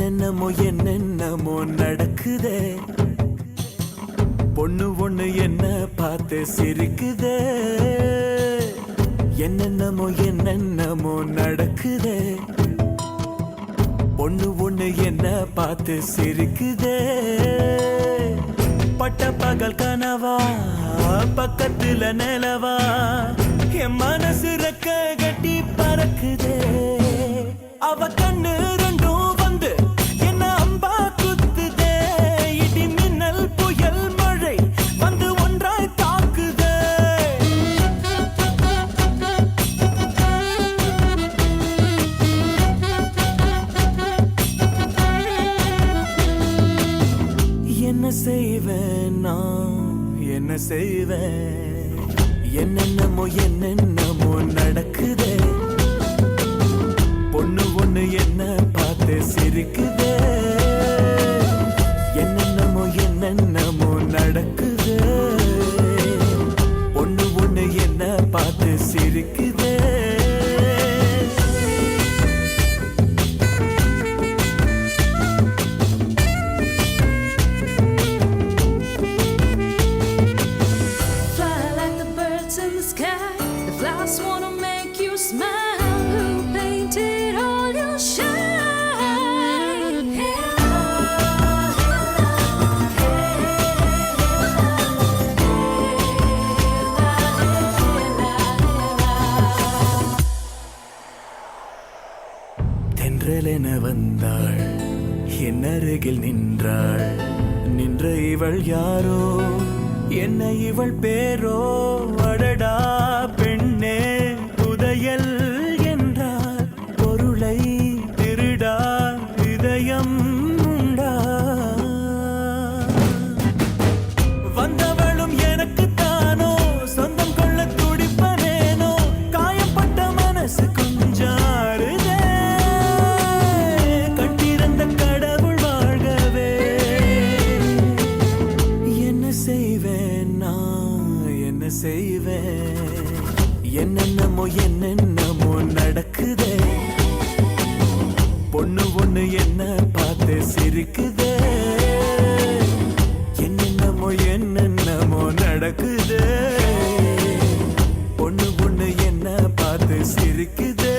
என்னென்னமோ நடக்குதே, பொண்ணு ஒண்ணு என்ன பார்த்து சிரிக்குதே. என்னென்னமோ நடக்குதே, பொண்ணு ஒண்ணு என்ன பார்த்து சிரிக்குதே. பட்ட பகல் கனவா, பக்கத்துல நிலவா, என் மனசு ரெக்க கட்டி பறக்குதே. அவ கண்ணு ரெண்டும் வந்து என்ன அம்பா குத்துதே. இடி மின்னல் புயல் மழை வந்து ஒன்றாய் தாக்குதே. என்ன செய்வேன் நான், என்ன செய்வேன்? என்னென்னமோ நடக்குதே, பொண்ணு ஒண்ணு என்ன பார்த்து சிரிக்குதே. என்னென்னமோ நடக்குதே, பொண்ணு ஒண்ணு என்ன பார்த்து சிரிக்குதே.
Fly like the birds in the sky. The flowers wanna make you smile. Who painted all your shine?
தென்றலென வந்தாள், என் அருகில் நின்றாள். நின்ற இவள் யாரோ, என்ன இவள் பேரோ? அடடா பெண்ணே, புதையல் என்றால் பொருளை திருடா இதயம் உண்டா? வந்தவளும் எனக்கு தானோ, சொந்தம் கொள்ள துடிப்பனேனோ? காயப்பட்ட மனசு கொஞ்சம் ஆறுதே. கட்டிருந்த கடவுள் வாழ்கவே. என்ன செய்வேன் நான், என்ன செய்வேன்? என்னென்னமோ நடக்குதே, பொண்ணு ஒண்ணு என்ன பார்த்து சிரிக்குதே. என்னென்னமோ நடக்குதே, பொண்ணு ஒண்ணு என்ன பார்த்து சிரிக்குதே.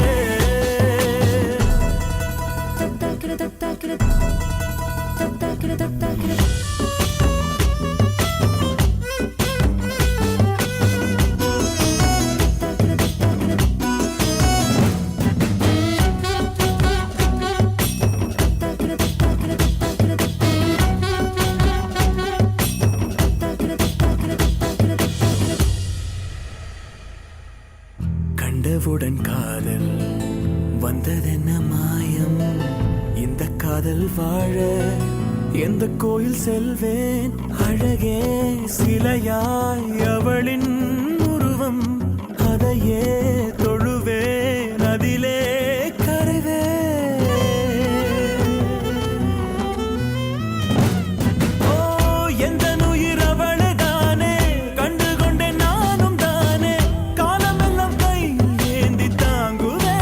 கண்டவுடன் காதல் வந்ததென்ன மாயம்? இந்த காதல் வாழ எந்த கோயில் செல்வேன்? அழகே சிலையாய் அவளின் உருவம், அதையே தொழுவேன், அதிலே கரைவேன். ஓ எந்த உயிர் அவளை தானே கண்டு கொண்டேன் நானும் தானே. காலமெல்லாம் கையில் ஏந்தி தாங்குவேன்,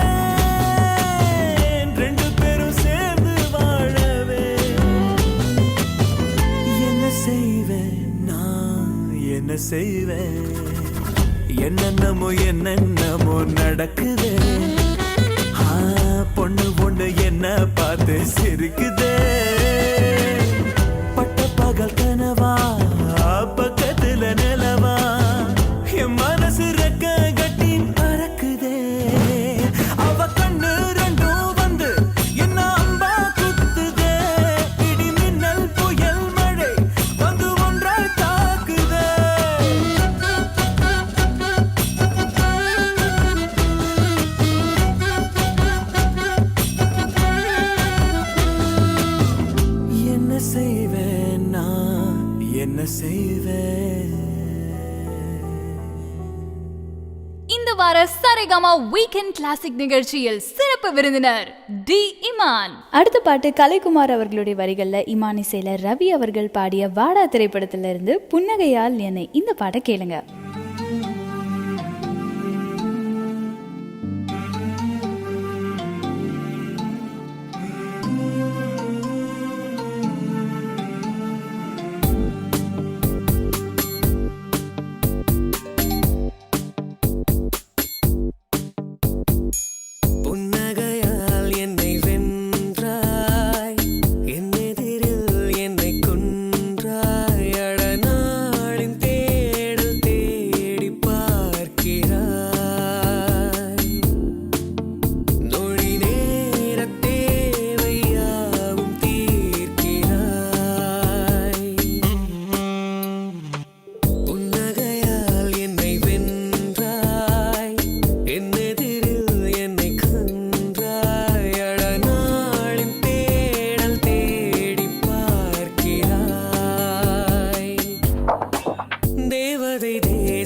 ரெண்டு பேரும் சேர்ந்து வாழவே. என்ன செய்வேன் நான், என்ன செய்வேன்? என்னென்னமோ நடக்குதே. பொண்ணு பொண்ணு என்ன பார்த்து சிரிக்குதே. பட்ட பகல் கனவா, பக்கத்துல நிலவா, என் மனசு ரெக்க கட்டி பறக்குதே. அவ கண்ணு ரெண்டும் வந்து என்ன அம்பா குத்துதே. இடி மின்னல் புயல் மழை வந்து ஒன்றாய் தாக்குதே. என்ன செய்வேன் நான், என்ன செய்வேன்?
இந்த வார சரிகமா வீக்கெண்ட் கிளாசிக் நிகழ்ச்சியில் சிறப்பு விருந்தினர் டி இமான். அடுத்த பாட்டு கலைக்குமார் அவர்களுடைய வரிகள்ல இமான் இசையில ரவி அவர்கள் பாடிய வாடா திரைப்படத்திலிருந்து புன்னகையால் என்னை. இந்த பாட்டை கேளுங்க.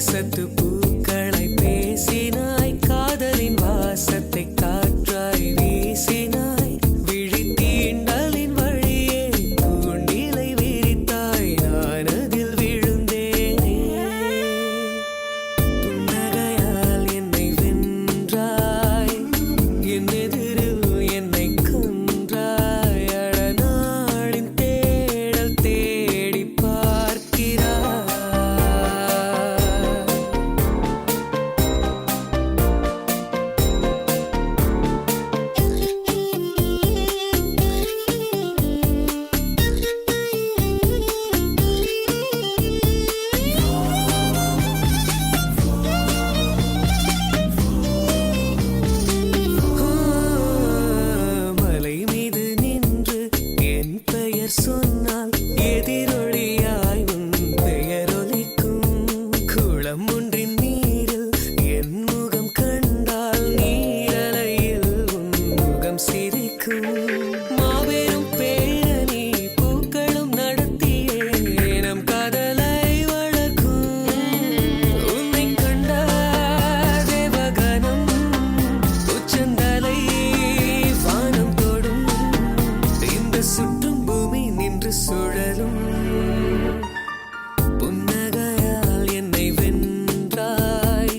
தேசத்து பூக்களை பேசினாய் காதலின் வாசத்தை காற்றாய் வீசினாய் விழி தீண்டலின் வழியே தூண்டிலை விரித்தாய் நான் அதில் விழுந்தேனே புன்னகையால் என்னை வென்றாய் என் எதிரில் என்னை கொன்றாய் அழநாளின் தேடல் தேடி பார்க்கிறாய் மலை மீது நின்று என் பெயர் சொன்னால் எதிரொலியாய் உன் பெயர் ஒலிக்கும் குளம் ஒன்றின் நீரில் என் முகம் கண்டால் நீரலையில் உன் முகம் சிரிக்கும் மாபெரும் பேரணி பூக்களும் நடத்தியே நம் காதலை வளர்க்கும் உன்னை கண்ட தேவகணம் உச்சந்தலை வானம் தொடும் இந்த சுற்றும் பூமி நின்று சுழலும் புன்னகையால் என்னை வென்றாய்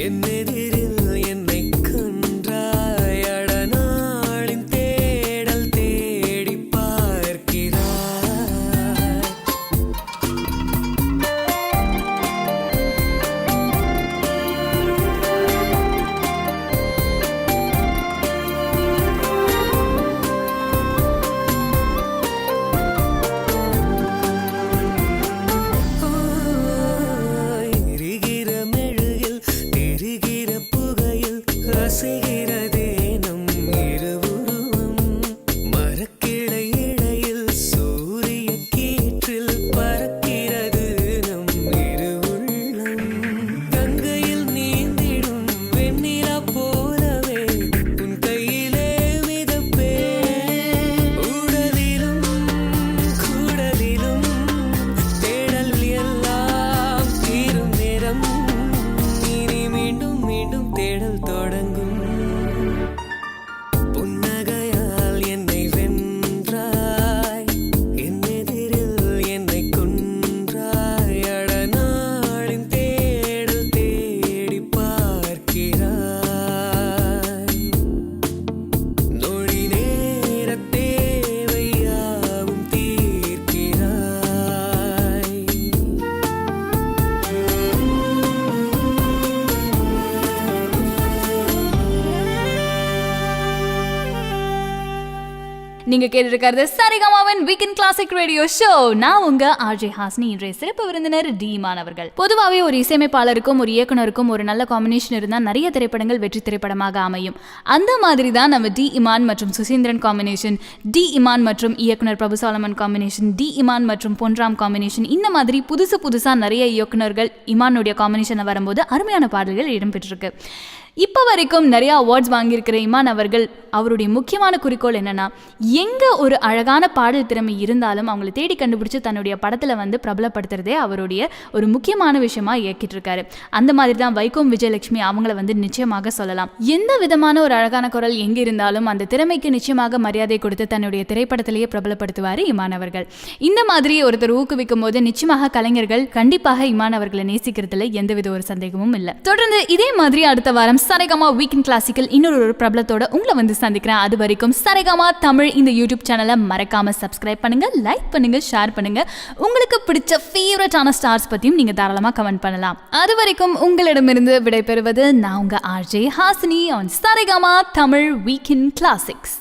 என் எதிரில் என்னை கொன்றாய் அடநாளின் தேடல் தேடி பார்க்கிறாய் எரிகிற மெழுகில் எரிகிற புகையில் அசைகிறதே நம் இருவுருவம் மரக்கிளை இடையில் சூரிய கீற்றில் பறக்கிறது நம் இருவுள்ளம் கங்கையில் நீந்திடும் வெண்ணிலா போலவே உன் கையிலே மிதப்பே உடலிலும் கூடலிலும் தேடல் எல்லாம் தீரும் நேரம் இனி மீண்டும் மீண்டும் தேடல் தொடங்கும் புன்னகையால் என்னை வென்றாய் என் எதிரில் என்னை கொன்றாய் அடநாளின் தேடல் தேடி பார்க்கிறாய் நொடி நேர தேவையாவும் தீர்க்கிறாய்
நீங்க கேட்டிருக்கிறது சரிகமாவின் வீக்கெண்ட் கிளாசிக் ரேடியோ ஷோ. நான் உங்க ஆர்ஜே ஹாஸ்னி. இன்றைய சிறப்பு விருந்தினர் டி இமான் அவர்கள். பொதுவாகவே ஒரு இசையமைப்பாளருக்கும் ஒரு இயக்குனருக்கும் ஒரு நல்ல காம்பினேஷன் இருந்தால் நிறைய திரைப்படங்கள் வெற்றி திரைப்படமாக அமையும். அந்த மாதிரி தான் நம்ம டி இமான் மற்றும் சுசீந்திரன் காம்பினேஷன், டி இமான் மற்றும் இயக்குனர் பிரபு சாலமன் காம்பினேஷன், டி இமான் மற்றும் பொன்ராம் காம்பினேஷன், இந்த மாதிரி புதுசா நிறைய இயக்குனர்கள் இமானுடைய காம்பினேஷனில் வரும்போது அருமையான பாடல்கள் இடம்பெற்றிருக்கு. இப்போ வரைக்கும் நிறைய அவார்ட்ஸ் வாங்கியிருக்கிற இமான் அவர்கள் அவருடைய முக்கியமான குறிக்கோள் என்னன்னா, எங்க ஒரு அழகான பாடல் திறமை இருந்தாலும் அவங்களை தேடி கண்டுபிடிச்சு தன்னுடைய படத்துல வந்து பிரபலப்படுத்துறதே அவருடைய ஒரு முக்கியமான விஷயமா இயக்கிட்டு இருக்காரு. அந்த மாதிரி தான் வைக்கம் விஜயலட்சுமி அவங்கள வந்து நிச்சயமாக சொல்லலாம். எந்த விதமான ஒரு அழகான குரல் எங்க இருந்தாலும் அந்த திறமைக்கு நிச்சயமாக மரியாதை கொடுத்து தன்னுடைய திரைப்படத்திலேயே பிரபலப்படுத்துவாரு இமான் அவர்கள். இந்த மாதிரி ஒருத்தர் ஊக்குவிக்கும் போது நிச்சயமாக கலைஞர்கள் கண்டிப்பாக இமான் அவர்களை நேசிக்கிறதுல எந்தவித ஒரு சந்தேகமும் இல்லை. தொடர்ந்து இதே மாதிரி அடுத்த வாரம் சரிகமா வீக்கெண்ட் கிளாசிக்கல் இன்னொரு பிரபலத்தோட உங்களை வந்து சந்திக்கிறேன். அது வரைக்கும் சரிகமா தமிழ் இந்த யூடியூப் சேனலை மறக்காம சப்ஸ்கிரைப் பண்ணுங்க, லைக் பண்ணுங்க, ஷேர் பண்ணுங்க. உங்களுக்கு பிடிச்ச ஃபேவரட்டான ஸ்டார்ஸ் பத்தியும் நீங்க தாராளமா கமெண்ட் பண்ணலாம். அது வரைக்கும் உங்களிடமிருந்து விடைபெறுவது நான் உங்க RJ Hasini on Saregama Tamil weekend classics.